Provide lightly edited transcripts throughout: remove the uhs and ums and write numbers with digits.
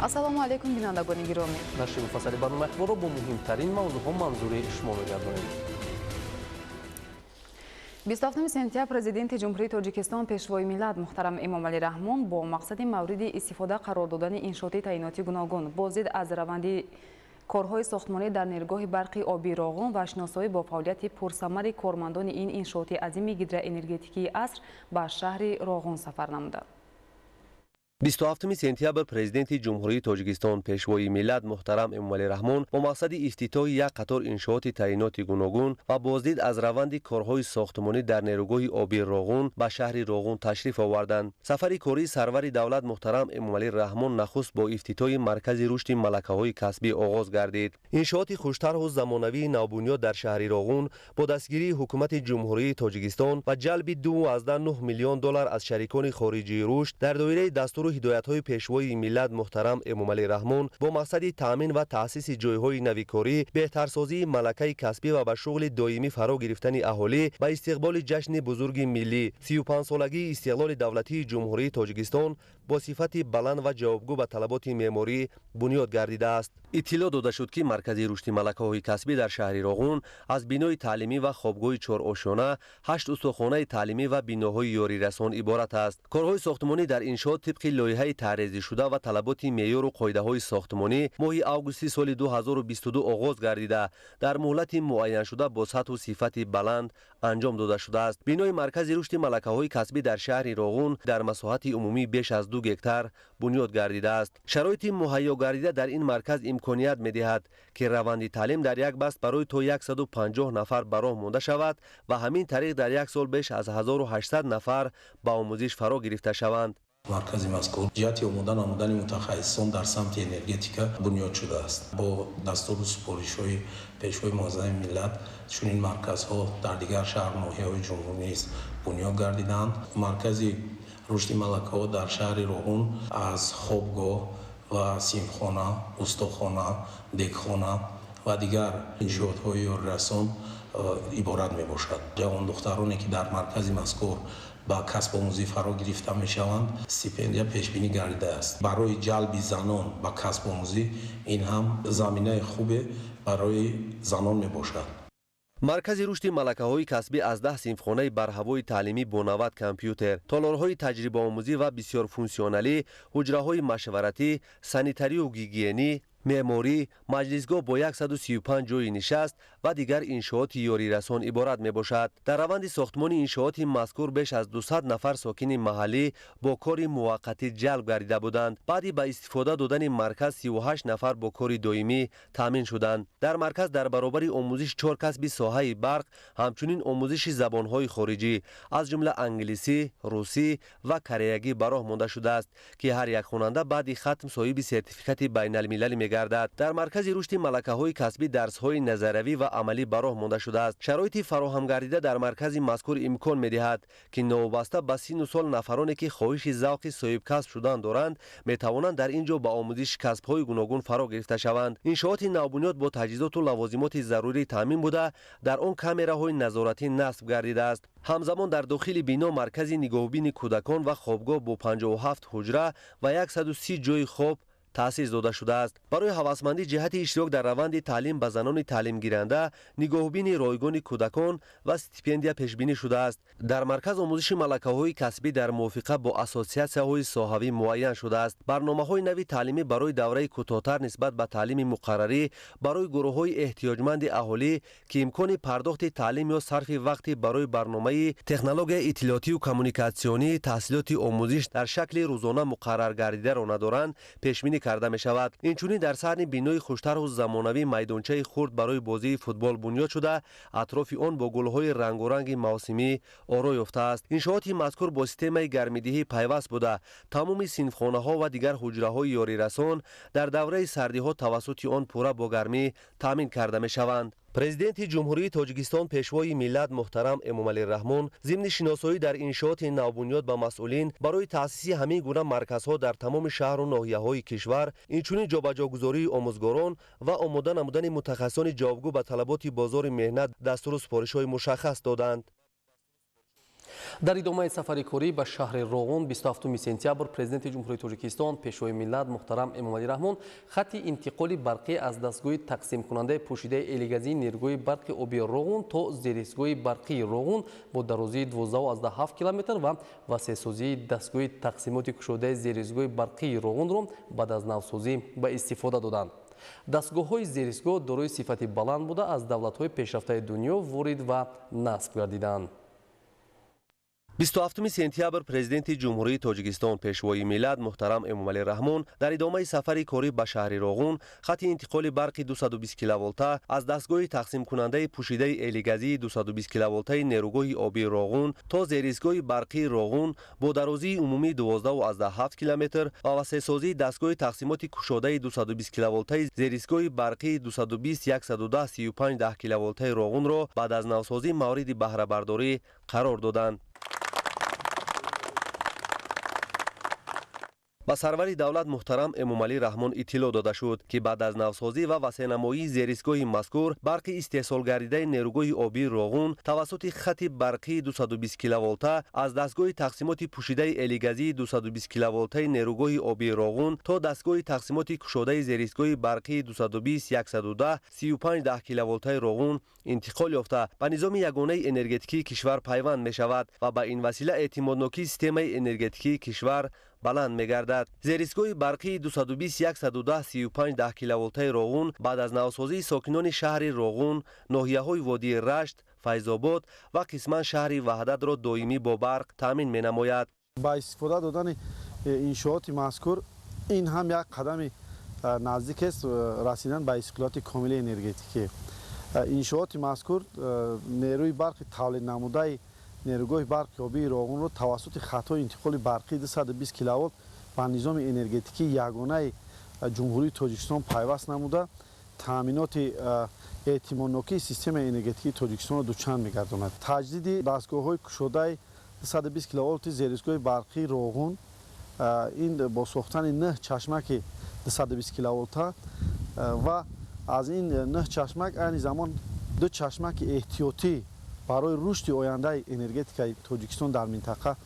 ассалому алейкум бинандагони гиромӣ. нашри муфассали барномаи ахборро бо муҳимтарин мавзӯъҳо манзури шумо мегардонем. 27 сентябр президенти ҷумҳурии Тоҷикистон пешвои миллат муҳтарам Эмомалӣ Раҳмон бо мақсади мавриди истифода қарор додани иншооти таъиноти гуногун бо зид аз раванди корҳои сохтмонӣ дар нергоҳи барқи оби Роғун ва шиносоӣ бо фаъолияти пурсамари кормандони ин иншооти азими гидроэнергетикии аср ба шаҳри Роғун сафар намуданд. 27 сентябр президенти ҷумҳурии Тоҷикистон пешвои миллат муҳтарам Эмомалӣ Раҳмон бо мақсади ифтитоҳи як қатор иншооти таъиноти гуногун ва боздид аз раванди корҳои сохтмонӣ дар нерӯгоҳи оби Роғун ба шаҳри Роғун ташриф оварданд. Сафари кории сарвари давлат муҳтарам Эмомалӣ Раҳмон нахуст бо ифтитоҳи маркази рушди малакаҳои касбӣ оғоз гардид. иншооти хуштарҳу замонавии навбунёд дар шаҳри Роғун бо дастгирии ҳукумати ҷумҳурии Тоҷикистон ва ҷалби $2.9 миллион аз шарикони хориҷии рушд дар доираи дастур ҳидоятҳои пешвои миллат муҳтарам Эмомалӣ Раҳмон бо мақсади таъмин ва таъсиси ҷойҳои навикорӣ, беҳтарсозии малакаи касбӣ ва ба шуғли доимӣ фаро гирифтани аҳолӣ ба истиқболи ҷашни бузурги миллӣ 35-солагии истиқлоли давлатии ҷумҳурии Тоҷикистон бо сифати баланд ва ҷавобгӯ ба талаботи меъморӣ бунёд гардидааст. иттилоъ дода шуд ки маркази рушди малакаҳои касбӣ дар шаҳри Роғун аз бинои таълимӣ ва хобгоҳи чорошона, 8 устухонаи таълимӣ ва биноҳои ёрирасон иборат аст. корҳои сохтмонӣ дар иншоот тибқи лоиҳаи таърезишуда ва талаботи меъёру қоидаҳои сохтмонӣ моҳи августи соли 2022 оғоз гардида дар муҳлати муайяншуда бо сатҳу сифати баланд анҷом дода шудааст. бинои маркази рушди малакаҳои касбӣ дар шаҳри Роғун дар масоҳати умумӣ беш аз 2 гектар бунёд гардидааст. шароити муҳайё гардида дар ин марказ имконият медиҳад ки раванди таълим дар як баст барои то 150 нафар ба роҳ монда шавад ва ҳамин тариқ дар як сол беш аз 1800 нафар ба омӯзиш фаро гирифта шаванд. маркази мазкур ҷиҳати омода намудани мутахассисон дар самти энергетика бунёд шудааст. бо дастуру супоришҳои пешвои муаззами миллат чунин марказҳо дар дигар шаҳр ноҳияҳои ҷумҳурӣ низ бунёд гардиданд. маркази рушди малакаҳо дар шаҳри Роғун аз хобгоҳ ва синфхона, устохона, декхона ва дигар иншоотҳои ёрирасон иборат мебошад. ҷавондухтароне ки дар маркази мазкур ба касбомӯзӣ фаро гирифта мешаванд, стипендия пешбинӣ гардидааст. барои ҷалби занон ба касбомӯзӣ ин ҳам заминаи хубе барои занон мебошад. маркази рушди малакаҳои касбӣ аз 10 синфхонаи барҳавои таълимӣ бо 90 компютер, толорҳои таҷрибаомӯзӣ ва бисёрфунксионалӣ, ҳуҷраҳои машваратӣ, санитарию гигиенӣ, меъморӣ, маҷлисгоҳ бо 135 ҷойи нишаст ва дигар иншооти ёрирасон иборат мебошад. дар раванди сохтмони иншооти мазкур беш аз 200 нафар сокини маҳаллӣ бо кори муваққатӣ ҷалб гардида буданд. баъди ба истифода додани марказ 38 нафар бо кори доимӣ таъмин шуданд. дар марказ дар баробари омӯзиши 4 касби соҳаи барқ, ҳамчунин омӯзиши забонҳои хориҷӣ аз ҷумла англисӣ, русӣ ва кореягӣ ба роҳ монда шудааст, ки ҳар як хонанда баъди хатм соҳиби сертификати байналмилалӣ гардад. дар маркази рушди малакаҳои касбӣ дарсҳои назаравӣ ва амалӣ ба роҳ монда шудааст. шароити фароҳамгардида дар маркази мазкур имкон медиҳад ки новобаста ба сину сол нафароне ки хоҳиши завқи соҳибкасб шудан доранд метавонанд дар ин ҷо ба омӯзиши касбҳои гуногун фаро гирифта шаванд. иншооти навбунёд бо таҷҳизоту лавозимоти зарурӣ таъмин буда дар он камераҳои назоратӣ насб гардидааст. ҳамзамон дар дохили бино маркази нигоҳубини кӯдакон ва хобгоҳ бо 57 ҳуҷра ва 130 ҷойи хоб таъсис дода шудааст. барои ҳавасмандӣ ҷиҳати иштирок дар раванди таълим ба занони таълимгиранда, нигоҳубини ройгони кӯдакон ва стипендия пешбинӣ шудааст. дар марказ омӯзиши малакаҳои касбӣ дар мувофиқа бо ассотсиатсияҳои соҳавӣ муайян шудааст. барномаҳои нави таълимӣ барои давраи кӯтоҳтар нисбат ба таълими муқаррарӣ барои гурӯҳҳои эҳтиёҷманди аҳолӣ ки имкони пардохти таълим ё сарфи вақти барои барномаи технологияи иттилоотию коммуникатсионии таҳсилоти омӯзиш дар шакли рӯзона муқаррар гардидаро надоранд, пешбинӣ карда мешавад. инчунин дар саҳни бинои хуштару замонавӣ майдончаи хурд барои бозии футбол бунёд шуда, атрофи он бо гулҳои рангоранги мавсимӣ оро ёфтааст. иншооти мазкур бо системаи гармидиҳӣ пайваст буда, тамоми синфхонаҳо ва дигар ҳуҷраҳои ёрирасон дар давраи сардиҳо тавассути он пурра бо гармӣ таъмин карда мешаванд. президенти ҷумҳурии Тоҷикистон пешвои миллат муҳтарам Эмомалӣ Раҳмон зимни шиносоӣ дар иншооти навбунёд ба масъулин барои таъсиси ҳамин гуна марказҳо дар тамоми шаҳру ноҳияҳои кишвар, инчунин ҷобаҷогузории омӯзгорон ва омода намудани мутахассисони ҷавобгӯ ба талаботи бозори меҳнат дастуру супоришҳои мушаххас доданд. дар идомаи сафари корӣ ба шаҳри Роғун 27 сентябр президенти ҷумҳурии Тоҷикистон пешвои миллат муҳтарам Эмомалӣ Раҳмон хатти интиқоли барқӣ аз дастгоҳи тақсимкунандаи пӯшидаи элегазии нерӯи барқи оби Роғун то зеристгоҳи барқии Роғун бо дарозии 12,7 километр ва васеъсозии дастгоҳи тақсимоти кушодаи зеристгоҳи барқии Роғунро баъд аз навсозӣ ба истифода доданд. дастгоҳҳои зеристгоҳ дорои сифати баланд буда аз давлатҳои пешрафтаи дунё ворид ва насб гардиданд. 27 сентябр президенти ҷумҳурии Тоҷикистон пешвои миллат муҳтарам Эмомалӣ Раҳмон дар идомаи сафари корӣ ба шаҳри Роғун хатти интиқоли барқи 220 киловолта аз дастгоҳи тақсимкунандаи пӯшидаи элегазии 220 киловолтаи нерӯгоҳи обии Роғун то зеристгоҳи барқии Роғун бо дарозии умумии 12,7 километр ва васеъсозии дастгоҳи тақсимоти кушодаи 220 киловолтаи зеристгоҳи барқии 220-110-35 киловолтаи Роғунро баъд аз навсозӣ мавриди баҳрабардорӣ қарор доданд. ба сарвари давлат муҳтарам Эмомалӣ Раҳмон иттилоъ дода шуд, ки баъд аз навсозӣ ва васеънамоии зеристгоҳи мазкур барқи истеҳсолгардидаи нерӯгоҳи обии Роғун тавассути хатти барқии 220 киловолта аз дастгоҳи тақсимоти пӯшидаи элегазии 220 киловолтаи нерӯгоҳи обии Роғун то дастгоҳи тақсимоти кушодаи зеристгоҳи барқии 220-110-35 киловолтаи Роғун интиқол ёфта ба низоми ягонаи энергетикии кишвар пайванд мешавад ва ба ин васила эътимоднокии системаи энергетикии кишвар баланд мегардад. зеристгоҳи барқии 220-110-35 киловолтаи Роғун баъд аз навсозии сокинони шаҳри Роғун, ноҳияҳои водии Рашт, Файзобод ва қисман шаҳри Ваҳдатро доимӣ бо барқ таъмин менамояд. با استفاده دادن انشاءات مذکور این هم یک قدم نزدیک است رسیدن به استقلال کامل انرژتیکی. انشاءات مذکور نیروی برق تولید نموده نیروگاه برق آبی راغون رو توسط خطای انتقال برقی 220 کیلوولت به نظام انرژتیکی یگانه جمهوری تاجیکستان پیوست نموده تامینات اعتمادناکی سیستم انرژتیکی تاجیکستان رو دوچند می‌گرداند. تجدید دستگاه‌های کشوده 220 کیلوولت زیرسگاه برقی راغون این با ساختن 9 چشمک 220 کیلوولت و از این 9 چشمک عین زمان 2 چشمک احتیاطی برای رشد آینده انرژتیک تاجیکستان در منطقه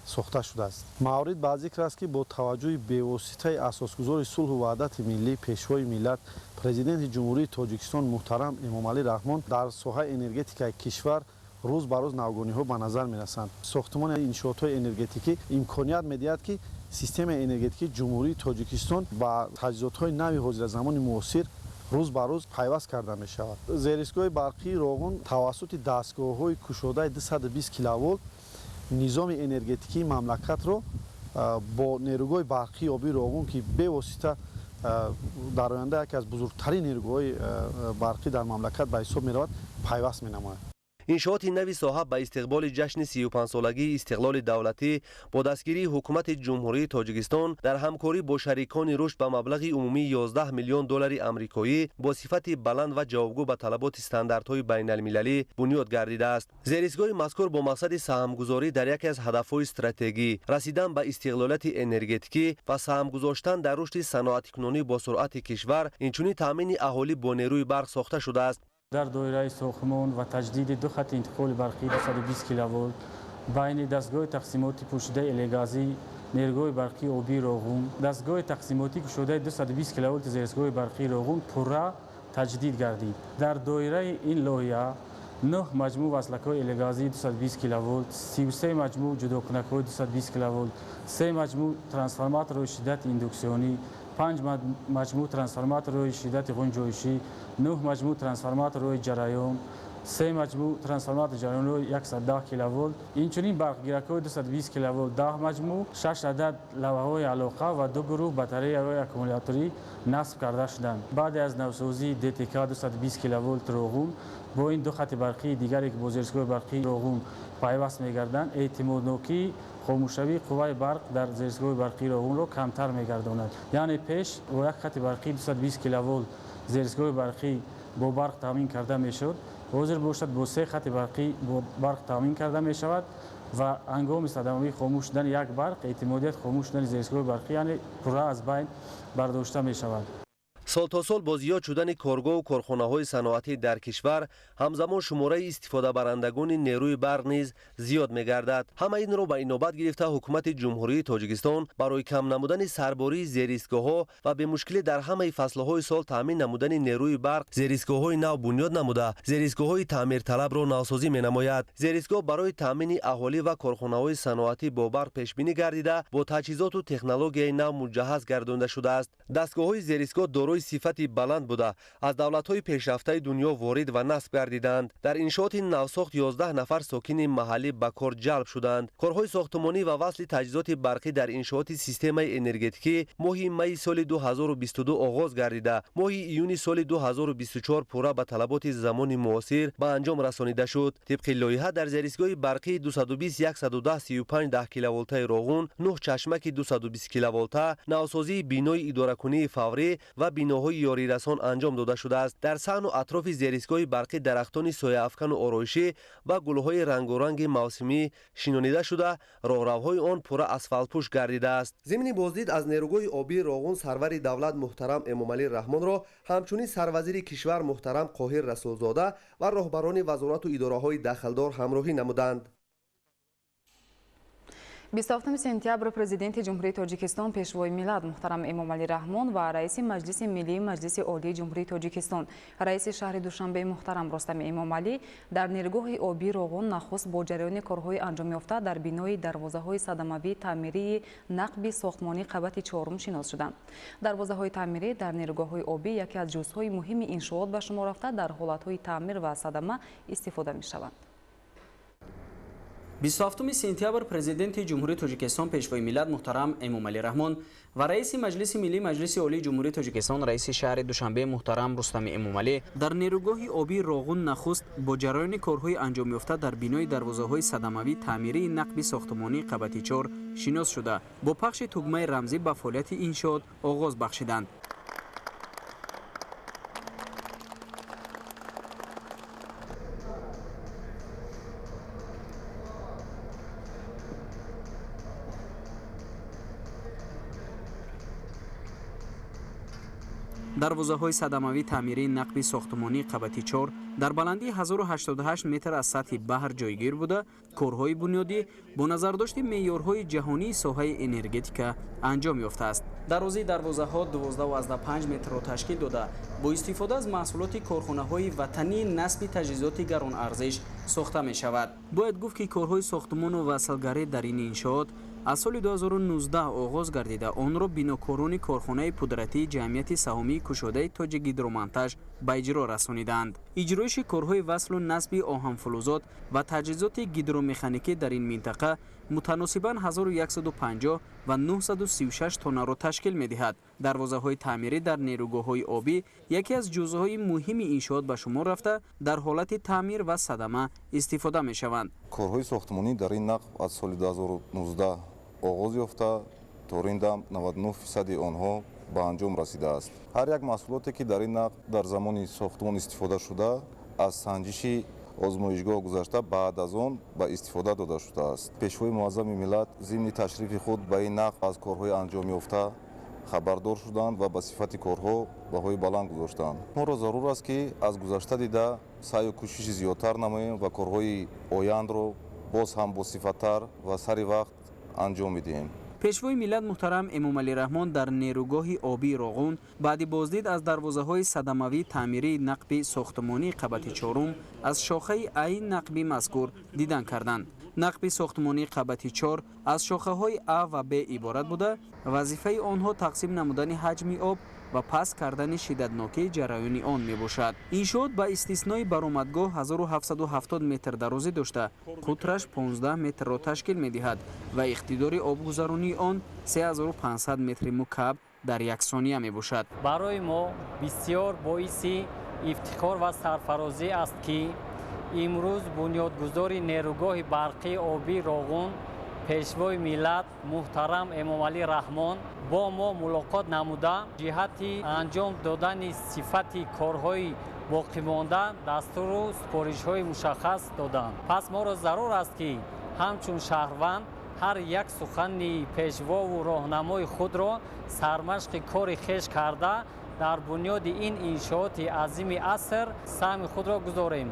ساخته شده است. مورد به ذکر است که با توجه به واسطه اساسگذار صلح و وحدت ملی پیشوای ملت پرزیدنت جمهوری تاجیکستان محترم امامعلی رحمان در ساحه انرژتیک کشور روز به روز نوگانی‌ها به نظر می‌رسند. ساختمان انشاءات انرژتیکی امکانیت می‌دهد که سیستم انرژتیکی جمهوری تاجیکستان با تجهیزات‌های نوی حاضر زمان معاصر روز به روز پیوست کرده می شود. زیرسگاه برقی راغون توسط دستگاه‌های کشوده 220 کیلوولت نظام انرژتیکی مملکت رو با نیروگاه برقی آبی راغون که به واسطه در آینده یکی از بزرگترین نیروگاه برقی در مملکت به حساب می رود پیوست می نماید. иншооти нави соҳа ба истиқболи ҷашни 35-солагии истиқлоли давлатӣ бо дастгирии ҳукумати ҷумҳурии Тоҷикистон дар ҳамкорӣ бо шарикони рушд ба маблағи умумии 11 миллион доллари амрикоӣ бо сифати баланд ва ҷавобгӯ ба талаботи стандартҳои байналмилалӣ бунёд гардидааст. зеристгоҳи мазкур бо мақсади саҳмгузорӣ дар яке аз ҳадафҳои стратегӣ расидан ба истиқлолияти энергетикӣ ва саҳм гузоштан дар рушди саноатикунонӣ бо суръати кишвар инчунин таъмини аҳолӣ бо нерӯи барқ сохта шудааст. در دایره ساختمان و تجدید دو خط انتقال برقی 220 کیلوولت بین دستگاه تقسیماتی پوشیده الگازی نیروگاه برقی آبی راغون دستگاه تقسیماتی کشوده 220 کیلوولت زیرسگاه برقی راغون پورا تجدید گردید. در دایره این لایحه 9 مجموع وصلک‌های الگازی 220 کیلوولت 33 مجموع جداکنک‌های 220 کیلوولت 3 مجموع ترانسفورماتورهای شدت ایندوکسیونی 5 مجموع ترانسفورماتورهای شدت غنجایشی 9 مجموع ترانسفورماتورهای جریان 3 مجموع ترانسفورماتور جریان 110 کیلوولت اینچنین برقگیرک‌های 220 کیلوولت 10 مجموع 6 عدد لوحه‌های علاقه و 2 گروه باتری‌های اکومولاتوری نصب کرده شدند. بعد از نوسازی DTK 220 کیلوولت راغون با این دو خط برقی دیگری که با زیرسگاه برقی راغون پیوست می‌گردند اعتمادناکی خاموشی قوای برق در زیرسگاه برقی راغون را کمتر می‌گرداند. یعنی پیش با یک خط برقی 220 کیلوولت زیرسگاه برقی با برق تامین کرده میشد حاضر باشد با 3 خط برقی با برق تامین کرده می شود و هنگام صدمه خاموش شدن یک برق اعتمادیت خاموش شدن زیرسگاه برقی یعنی پورا از بین برداشته می شود. سال تا سال با زیاد شدن کارگاه و کارخانه‌های صنعتی در کشور همزمان شماره استفاده برندگان نیروی برق نیز زیاد می‌گردد. همه این را به این نوبت گرفته حکومت جمهوری تاجیکستان برای کم نمودن سرباری زیرایستگاه‌ها و به مشکل در همه فصل‌های سال تامین نمودن نیروی برق زیرایستگاه‌های نو بنیاد نموده زیرایستگاه‌های تعمیر طلب را نوسازی می‌نماید. زیرایستگاه برای تامین اهالی و کارخانه‌های صنعتی با برق پیش بینی گردیده با تجهیزات و تکنولوژی نو مجهز گردانده شده است. دستگاه‌های زیرایستگاه دارای صفتی بلند بوده از دولت‌های پیشرفته دنیا وارد و نصب گردیدند. در انشاءات نوساخت 11 نفر ساکن محلی به کار جلب شدند. کارهای ساختمانی و وصل تجهیزات برقی در انشاءات سیستم انرژتیکی ماه می سال 2022 آغاز گردیده ماه ایون سال 2024 پورا به طلبات زمان معاصر به انجام رسانیده شد. طبق لایحه در زیرایستگاه برقی 220 110 35 10 کیلوولته راغون 9 چشمک 220 کیلوولته نوسازی بینای اداره‌کنی فوری و بیناهای یاری رسان انجام داده شده است. در صحن و اطراف زیرایستگاه برقی درختان سایه افکن و آرایشی و گل‌های رنگارنگ موسمی شنانیده شده راهروهای آن پورا اسفالت پوش گردیده است. ضمن بازدید از نیروگاه آبی راغون سرور دولت محترم امامعلی رحمان را همچنین سروزیر کشور محترم قاهر رسولزاده و راهبران وزارت و اداره‌های دخلدار همراهی نمودند. 27 سپتامبر президент ҷумҳурии тоҷикистон пешвои миллат муҳтарам эмомалӣ раҳмон ва раиси маҷлиси миллии маҷлиси олии ҷумҳурии тоҷикистон раиси шаҳри душанбеи муҳтарам рустами эмомалӣ дар нергоҳи обии роғун нахуст бо ҷараёни корҳои анҷомёфта дар бинои дарвозаҳои садамавии таъмирии нақби сохтмонии қабати 4 шинос шуданд. дарвозаҳои таъмирӣ дар нергоҳҳои обӣ яке аз ҷузъҳои муҳими иншоот ба шумор рафта дар ҳолатҳои таъмир ва садама истифода мешаванд. 27 сентябр президенти ҷумҳурии тоҷикистон пешвои миллат муҳтарам эмомалӣ раҳмон ва раиси маҷлиси миллии маҷлиси олии ҷумҳурии тоҷикистон раиси шаҳри душанбе муҳтарам рустами эмомалӣ дар нерӯгоҳи обии роғун нахуст бо ҷараёни корҳои анҷомёфта дар бинои дарвозаҳои садамавии таъмирии нақби сохтмонии қабати 4 шинос шуда бо пахши тугмаи рамзӣ ба фаъолияти иншоот оғоз бахшиданд. дарвозаҳои садамавии таъмирии нақби сохтмонии қабати 4 дар баландии 1088 метр аз сатҳи баҳр ҷойгир буда корҳои бунёдӣ бо назардошти меъёрҳои ҷаҳонии соҳаи энергетика анҷом ёфтааст. дарозии дарвозаҳо 12.5 метрро ташкил дода бо истифода аз маҳсулоти корхонаҳои ватании насби таҷҳизоти гаронарзиш сохта мешавад. бояд гуфт ки корҳои сохтмону васалгарӣ дар ин иншоот аз соли 2019 оғоз гардида онро бинокорони корхонаи пудратии ҷамъияти саҳомии кушодаи тоҷи гидромонтаж ба иҷро расониданд. иҷроиши корҳои васлу насби оҳанфулузот ва таҷҳизоти гидромеханикӣ дар ин минтақа мутаносибан 1150 ва 936 тонаро ташкил медиҳад. дарвозаҳои таъмирӣ дар нерӯгоҳҳои обӣ яке аз ҷузъҳои муҳими иншоот ба шумор рафта дар ҳолати таъмир ва садама истифода мешаванд. корҳои сохтмонӣ дар ин нақб аз соли 2019 оғоз ёфта то рин дам 99% онҳо ба анҷом расидааст. ҳар як маҳсулоте ки дар ин нақб дар замони сохтмон истифода шуда аз санҷиши озмоишгоҳ гузашта баъд аз он ба истифода дода шудааст. пешвои муаззами миллат зимни ташрифи худ ба ин нақб аз корҳои анҷомёфта хабардор шуданд ва ба сифати корҳо баҳои баланд гузоштанд. моро зарур аст ки аз гузашта дида саъю кӯшиши зиёдтар намоем ва корҳои ояндро боз ҳам босифаттар ва сари вақт анҷом медиҳем. пешвои миллат муҳтарам эмомалӣ раҳмон дар нерӯгоҳи обии роғун баъди боздид аз дарвозаҳои садамавии таъмирии нақби сохтмонии қабати 4 аз шохаи аин нақби мазкур дидан карданд. нақби сохтмонии қабати 4 аз шохаҳои А ва Б иборат буда вазифаи онҳо тақсим намудани ҳаҷми об ва паст кардани шиддатнокии ҷараёни он мебошад. иншоот ба истиснои баромадгоҳ 1770 метр дарозӣ дошта қутраш 15 метрро ташкил медиҳад ва иқтидори обгузаронии он 3500 метри мукаб дар як сония мебошад. барои мо бисёр боиси ифтихор ва сарфарозӣ аст ки имрӯз бунёдгузори нерӯгоҳи барқии обии роғун пешвои миллат муҳтарам эмомалӣ раҳмон бо мо мулоқот намуда ҷиҳати анҷом додани сифати корҳои боқимонда дастуру супоришҳои мушаххас доданд. пас моро зарур аст ки ҳамчун шаҳрванд ҳар як сухани пешвову роҳнамои худро сармашқи кори хеш карда дар бунёди ин иншооти азими аср саҳми худро гузорем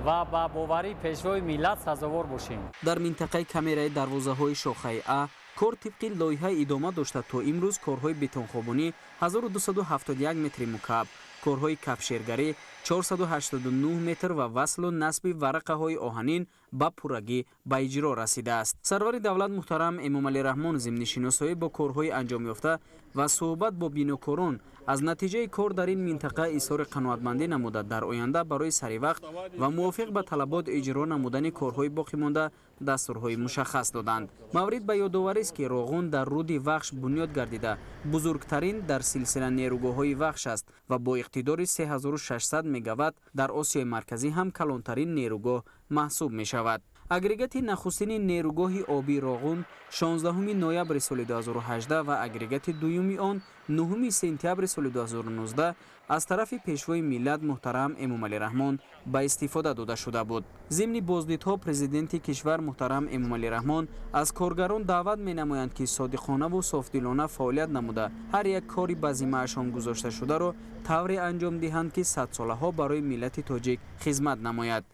ва ба боварӣ пешвои миллат сазовор бошем. дар минтақаи камераи дарвозаҳои шохаи А кор тибқи лоиҳа идома дошта то имрӯз корҳои бетонхобонӣ 1271 метри мукааб, корҳои кафшергарӣ 489 метр ва васлу насби варақаҳои оҳанин ба пуррагӣ ба иҷро расидааст. сарвари давлат муҳтарам Эмомалӣ Раҳмон зимни шиносоӣ бо корҳои анҷомёфта ва суҳбат бо бинокорон аз натиҷаи кор дар ин минтақа изҳори қаноатмандӣ намуда дар оянда барои саривақт ва мувофиқ ба талабот иҷро намудани корҳои боқимонда дастурҳои мушаххас доданд. маврид ба ёдоварист ки Роғун дар руди Вахш бунёд гардида бузургтарин дар силсила нерӯгоҳҳои Вахш аст ва бо иқтидори 3600 мегаватт дар Осиёи марказӣ ҳам калонтарин нерӯгоҳ маҳсуб мешавад. агрегати нахустини нерӯгоҳи обии Роғун 16 ноябри соли 2018 ва агрегати дуюми он 9 сентябри соли 2019 аз тарафи пешвои миллат муҳтарам Эмомалӣ Раҳмон ба истифода дода шуда буд. зимни боздидҳо президенти кишвар муҳтарам Эмомалӣ Раҳмон аз коргарон даъват менамоянд ки содиқонаву софдилона фаъолият намуда ҳар як кори ба зиммаашон гузошта шударо тавре анҷом диҳанд ки садсолаҳо барои миллати тоҷик хизмат намояд.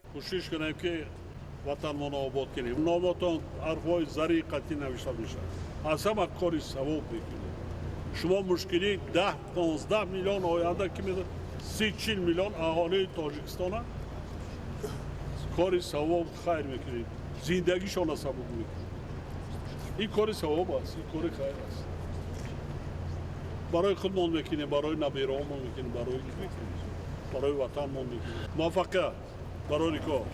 ватанмон обод кунем. Номотон ҳарфҳои зарри қатъӣ навишта мешавад. аз ҳама кори савоб мекунем. шумо мушкили 10-15 миллион оянда ки 30-40 миллион аҳолии Тоҷикистона кори савоб хайр мекунем. зиндагишона сабук мекунем. ин кори савоб аст, ин кори хайр аст. барои худмон мекунем, барои набираҳомон мекунем, барои ки мекунем, барои ватанмон мекунем. муваффақият барои кор.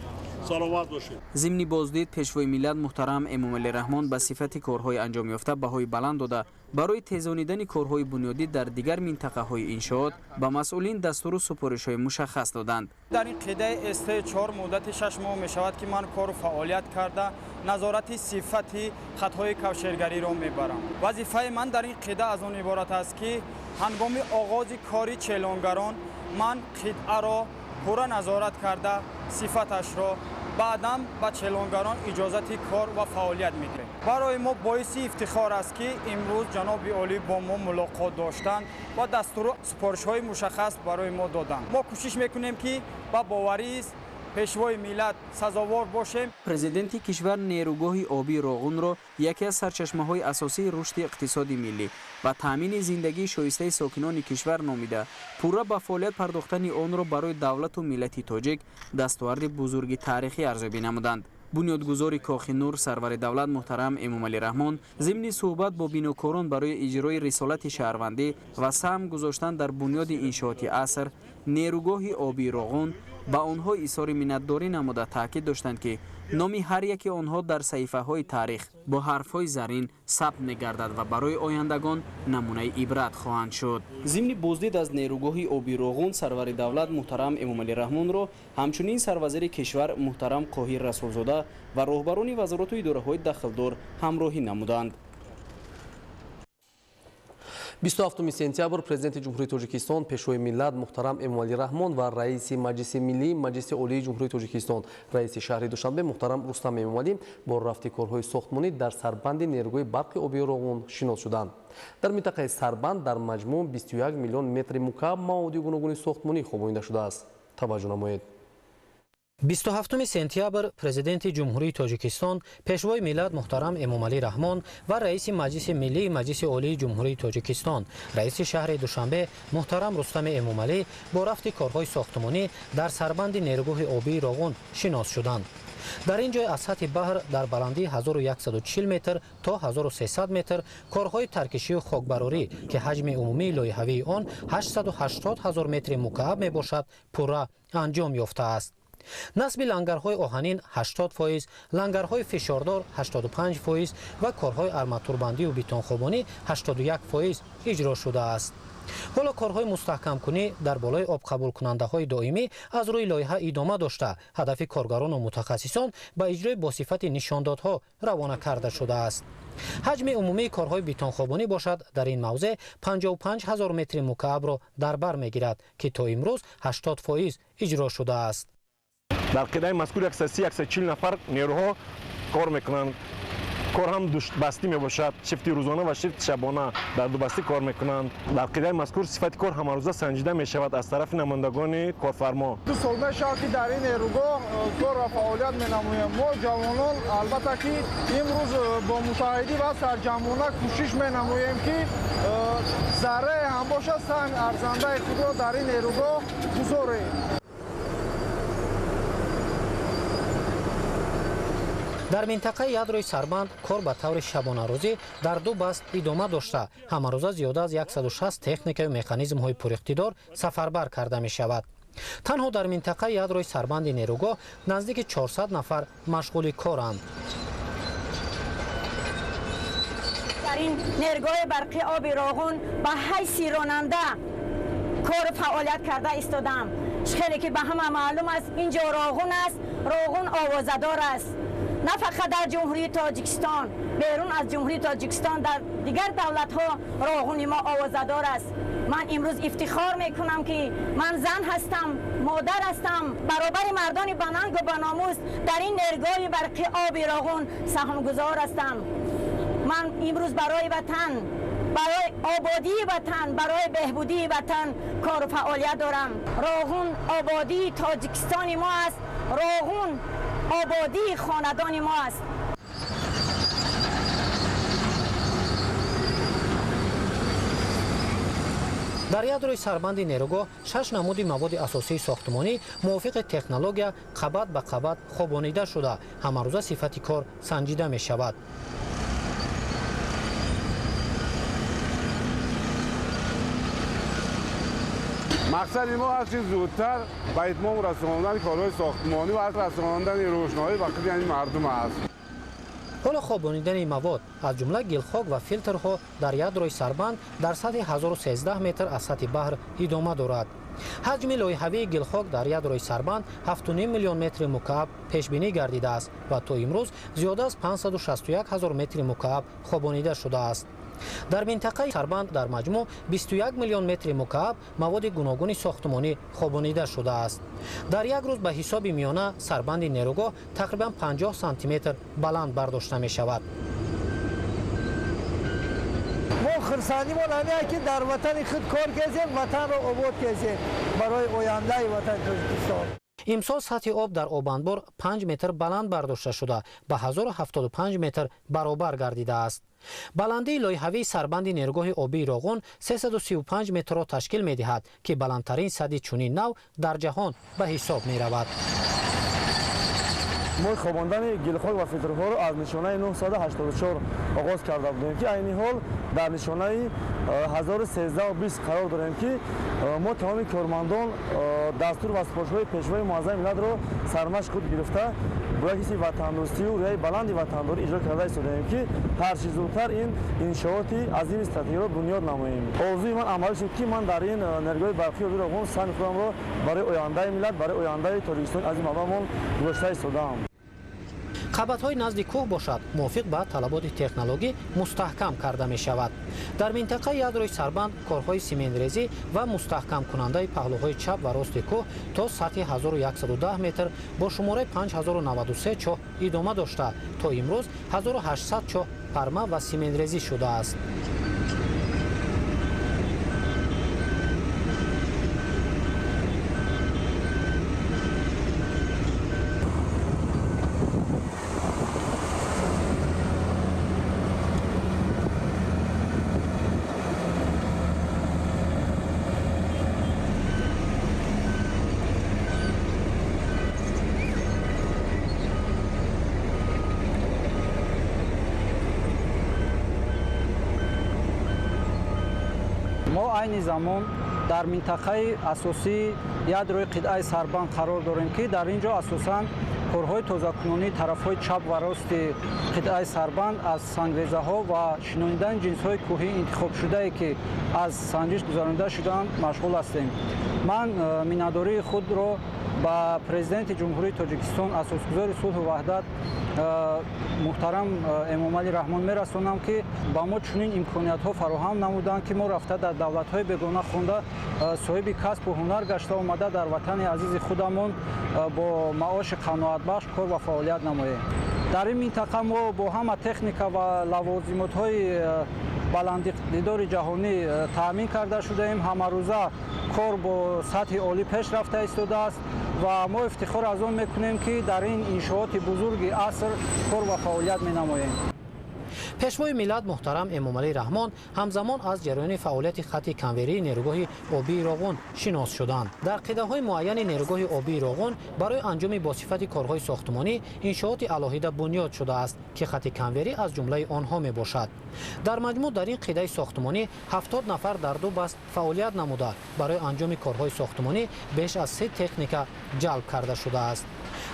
саломат бошед. зимни боздид пешвои миллат муҳтарам Эмомалӣ Раҳмон ба сифати корҳои анҷомёфта баҳои баланд дода барои тезонидани корҳои бунёдӣ дар дигар минтақаҳои иншоот ба масъулин дастуру супоришҳои мушаххас доданд. дар ин қидаи ST4 муддати 6 моҳ мешавад ки ман кору фаъолият карда назорати сифати хатҳои кавшергариро мебарам. вазифаи ман дар ин қида аз он иборат аст ки ҳангоми оғози кори челонгарон ман қидаро пурра назорат карда сифаташро баъдам ба челонгарон иҷозати кор ва фаъолият медиҳем. барои мо боиси ифтихор аст ки имрӯз ҷаноби олӣ бо мо мулоқот доштанд ва дастуру супоришҳои мушаххас барои мо доданд. мо кӯшиш мекунем ки ба боварист пешвои миллат сазовор бошем. президенти кишвар нерӯгоҳи обии Роғунро яке аз сарчашмаҳои асосии рушди иқтисоди миллӣ ва таъмини зиндагии шоистаи сокинони кишвар номида пурра ба фаъолият пардохтани онро барои давлату миллати тоҷик дастоварди бузурги таърихӣ арзёбӣ намуданд. бунёдгузори Кохи Нур сарвари давлат муҳтарам Эмомалӣ Раҳмон зимни суҳбат бо бинокорон барои иҷрои рисолати шаҳрвандӣ ва саҳм гузоштан дар бунёди иншооти аср нерӯгоҳи обии Роғун ба онҳо изҳори миннатдорӣ намуда таъкид доштанд ки номи ҳар яки онҳо дар саҳифаҳои таърих бо ҳарфҳои заррин сабт мегардад ва барои ояндагон намунаи ибрат хоҳанд шуд. зимни боздид аз нерӯгоҳи обии Роғун сарвари давлат муҳтарам Эмомалӣ Раҳмонро ҳамчунин сарвазири кишвар муҳтарам Қоҳир Расулзода ва роҳбарони вазорату идораҳои дахлдор ҳамроҳӣ намуданд. 27 сентябр президенти ҷумҳурии Тоҷикистон пешвои миллат муҳтарам Эмомалӣ Раҳмон ва раиси маҷлиси миллии маҷлиси олии ҷумҳурии Тоҷикистон раиси шаҳри Душанбе муҳтарам Рустам Эмомалӣ бо рафти корҳои сохтмонӣ дар сарбанди нерӯгоҳи барқи обии Роғун шинос шуданд. дар минтақаи сарбанд дар маҷмӯъ 21 миллион метри мукааб маводи гуногуни сохтмонӣ хобонида шудааст. таваҷҷӯҳ намоед. 27 сентябр президенти ҷумҳурии Тоҷикистон пешвои миллат муҳтарам Эмомалӣ Раҳмон ва раиси маҷлиси миллии маҷлиси олии ҷумҳурии Тоҷикистон раиси шаҳри Душанбе муҳтарам Рустами Эмомалӣ бо рафти корҳои сохтмонӣ дар сарбанди нерӯгоҳи обии Роғун шинос шуданд. дар ин ҷой аз сатҳи баҳр дар баландии 1140 метр то 1300 метр корҳои таркишию хокбарорӣ ки ҳаҷми умумии лоиҳавии он 880 000 метри мукааб мебошад пурра анҷом ёфтааст. насби лангарҳои оҳанин 80%, лангарҳои фишордор 85% ва корҳои арматурбандию бетонхобонӣ 81% иҷро шудааст. ҳоло корҳои мустаҳкамкунӣ дар болои обқабулкунандаҳои доимӣ аз рӯи лоиҳа идома дошта ҳадафи коргарону мутахассисон ба иҷрои босифати нишондодҳо равона карда шудааст. ҳаҷми умумии корҳои бетонхобонӣ бошад дар ин мавзеъ 55 000 метри мукаабро дар бар мегирад ки то имрӯз 80% иҷро шудааст. дар қидаи мазкур 130-140 нафар нерӯҳо кор мекунанд. کار هم بستی می باشد، شفت روزانه و شفت شبانه در دو بستی کار میکنند. در قیده مذکور صفت کار همه روزه سنجیده می شود از طرف نمایندگان کارفرما. 2 سال میشه که در این نیروگاه کار و فعالیت می نماییم. ما جوانان البته که امروز با مشاهده و سرجمعانه کوشش می نماییم که ذره هم باشه سهم ارزنده خود را در این نیروگاه گذاریم. در منطقه ядрои Сарбанд кор ба таври шабонарӯзӣ дар 2 баст идома дошта ҳамарӯза зиёда аз 160 техникави механизмҳои пуриқтидор сафарбар карда мешавад. танҳо дар минтақаи ядрои Сарбанди нерӯгоҳ наздики 400 нафар машғули коранд. дар ин нерӯгоҳи барқи оби Роғун ба ҳайси ронанда кор фаъолият карда истодам. хеле ки ба ҳама маълум аст инҷо Роғун аст, Роғун овозадор аст. نه فقط در جمهوری تاجیکستان، بیرون از جمهوری تاجیکستان در دیگر دولت‌ها راغون ما آوازدار است. من امروز افتخار میکنم که من زن هستم، مادر هستم، برابر مردان بننگ و بناموس در این نیروگاه برقی آبی راغون سهمگزار هستم. من امروز برای وطن، برای آبادی وطن، برای بهبودی وطن کار و فعالیت دارم. راغون آبادی تاجیکستان ما است، راغون آبادی خاندان ما است. дар ядрои Сарбанди нерӯгоҳ 6 намуди маводи асосии сохтмонӣ мувофиқи технология қабат ба қабат хобонида шуда ҳамарӯза сифати кор санҷида мешавад. مقصد ما هست که زودتر به اتمام رساندن کارهای ساختمانی و از رساندن روشنایی وقتی یعنی مردم است. ҳоло хобонидани мавод аз ҷумла гилхок ва филтрҳо дар ядрои Сарбанд дар сатҳи 1013 метр аз сатҳи баҳр идома дорад. ҳаҷми лоиҳавии гилхок дар ядрои Сарбанд 7.5 миллион метри мукааб пешбинӣ гардидааст ва то имрӯз зиёда аз 561 000 метри мукааб хобонида шудааст. дар минтақаи Сарбанд дар маҷмӯъ 21 миллион метри мукааб маводи гуногуни сохтмонӣ хобонида шудааст. дар як рӯз ба ҳисоби миёна Сарбанди нерӯгоҳ тақрибан 50 сантиметр баланд бардошта мешавад. мо хурсандимон ҳамеа ки дар ватани худ кор кезем, ватанро обод кезем барои ояндаи ватани Тоҷикистон. имсол сатҳи об дар обандбор 5 метр баланд бардошта шуда ба 1075 метр баробар гардидааст. баландии лоиҳавии Сарбанди нерӯгоҳи обии Роғун 335 метрро ташкил медиҳад ки баландтарин садди чунин нав дар ҷаҳон ба ҳисоб меравад. мо хобондани гилхок ва филтрҳоро аз нишонаи 984 оғоз карда будем ки айни ҳол дар нишонаи 1320 қарор дорем ки мо тамоми кормандон дастур ва сипоришҳои пешвои муаззами миллатро сармашқ худ гирифта бояд ҳисси ватандӯстию рӯяи баланди ватандорӣ иҷро карда истодем ки ҳарчи зудтар ин иншооти азими стратегиро бунёд намоем. орзуи ман амалӣ шуд ки ман дар ин нерӯгоҳи барқи оби Роғун сами худамро барои ояндаи миллат, барои ояндаи Тоҷикистони азим аввалмон гузошта истодаам. қабатҳои назди кӯҳ бошад мувофиқ ба талаботи технологӣ мустаҳкам карда мешавад. дар минтақаи ядрои Сарбанд корҳои сементрезӣ ва мустаҳкамкунандаи паҳлӯҳои чап ва рости кӯҳ то сатҳи 1110 метр бо шумораи 5093 чоҳ идома дошта то имрӯз 1800 чоҳ парма ва сементрезӣ шудааст. мо айни замон дар минтақаи асосии ядрои қитъаи Сарбанд қарор дорем ки дар ин ҷо асосан корҳои тозакунонии тарафҳои чап ва рости қитъаи Сарбанд аз сангрезаҳо ва шинонидани ҷинсҳои кӯҳӣ интихобшудае ки аз санҷиш гузаронида шудаанд машғул ҳастем. ман миннатдории худро ба президенти ҷумҳурии Тоҷикистон, асосгузори сулҳу ваҳдат муҳтарам Эмомалӣ Раҳмон мерасонам ки ба мо чунин имкониятҳо фароҳам намуданд ки мо рафта дар давлатҳои бегона хонда соҳиби касбу ҳунар гашта омада дар ватани азизи худамон бо маоши қаноатбахш кор ва фаъолият намоем. дар ин минтақа мо бо ҳама техника ва лавозимотҳои баландиқдидори ҷаҳонӣ таъмин карда шудаем. ҳамарӯза кор бо сатҳи олӣ пеш рафта истодааст ва мо ифтихор аз он мекунем ки дар ин иншооти бузурги аср кор ва фаъолият менамоем. пешвои миллат муҳтарам Эмомалӣ Раҳмон ҳамзамон аз ҷараёни фаъолияти хатти канверии нерӯгоҳи обии Роғун шинос шуданд. дар қидаҳои муайяни нерӯгоҳи обии Роғун барои анҷоми босифати корҳои сохтмонӣ иншооти алоҳида бунёд шудааст ки хатти канверӣ аз ҷумлаи онҳо мебошад. дар маҷмӯъ дар ин қидаи сохтмонӣ 70 нафар дар ду баст фаъолият намуда барои анҷоми корҳои сохтмонӣ беш аз 30 техника ҷалб карда шудааст.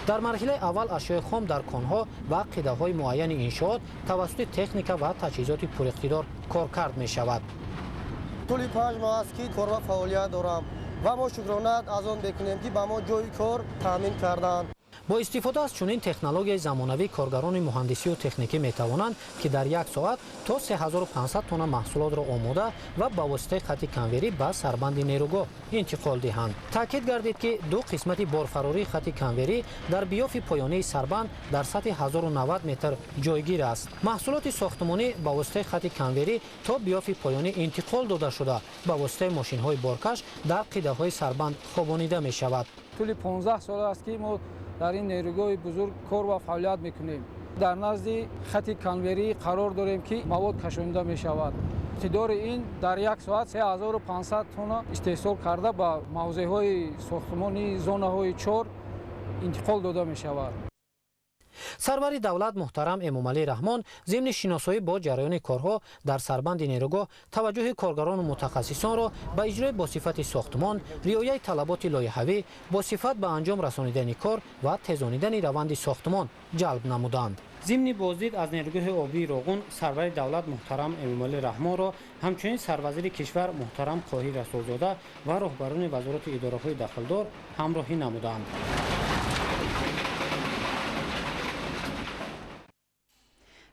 дар марҳилаи аввал ашёи хом дар конҳо ва қидаҳои муайяни иншоот тавассути техника ва таҷҳизоти пуриқтидор коркард мешавад. тӯли 5 моҳ аст ки кор ва фаъолият дорам ва мо шукронат аз он мекунем ки ба мо ҷои кор таъмин карданд. бо истифода аз чунин технологияи замонавӣ коргарони муҳандисию техникӣ метавонанд ки дар як соат то 3500 тонна маҳсулотро омода ва ба воситаи хатти канверӣ ба сарбанди нерӯгоҳ интиқол диҳанд. таъкид гардид ки ду қисмати борфарории хатти канверӣ дар биёфи поёнии сарбанд дар сатҳи 1090 метр ҷойгир аст. маҳсулоти сохтмонӣ ба воситаи хатти канверӣ то биёфи поёнӣ интиқол дода шуда ба воситаи мошинҳои боркаш дар қидаҳои сарбанд хобонида мешавад. тӯли 15 сол аст ки мо дар ин нерӯгоҳи бузург кор ва фаъолият мекунем. дар назди хатти канверӣ қарор дорем ки мавод кашонида мешавад. иқтидори ин дар як соат 3500 тонна истеҳсол карда ба мавзеъҳои сохтмони зонаҳои 4 интиқол дода мешавад. сарвари давлат муҳтарам Эмомалӣ Раҳмон зимни шиносоӣ бо ҷараёни корҳо дар сарбанди нерӯгоҳ таваҷҷӯҳи коргарону мутахассисонро ба иҷрои босифати сохтмон, риояи талаботи лоиҳавӣ, босифат ба анҷом расонидани кор ва тезонидани раванди сохтмон ҷалб намуданд. зимни боздид аз нерӯгоҳи обии Роғун сарвари давлат муҳтарам Эмомалӣ Раҳмонро ҳамчунин сарвазири кишвар муҳтарам Қоҳир Расулзода ва роҳбарони вазороти идораҳои дахлдор ҳамроҳӣ намуданд.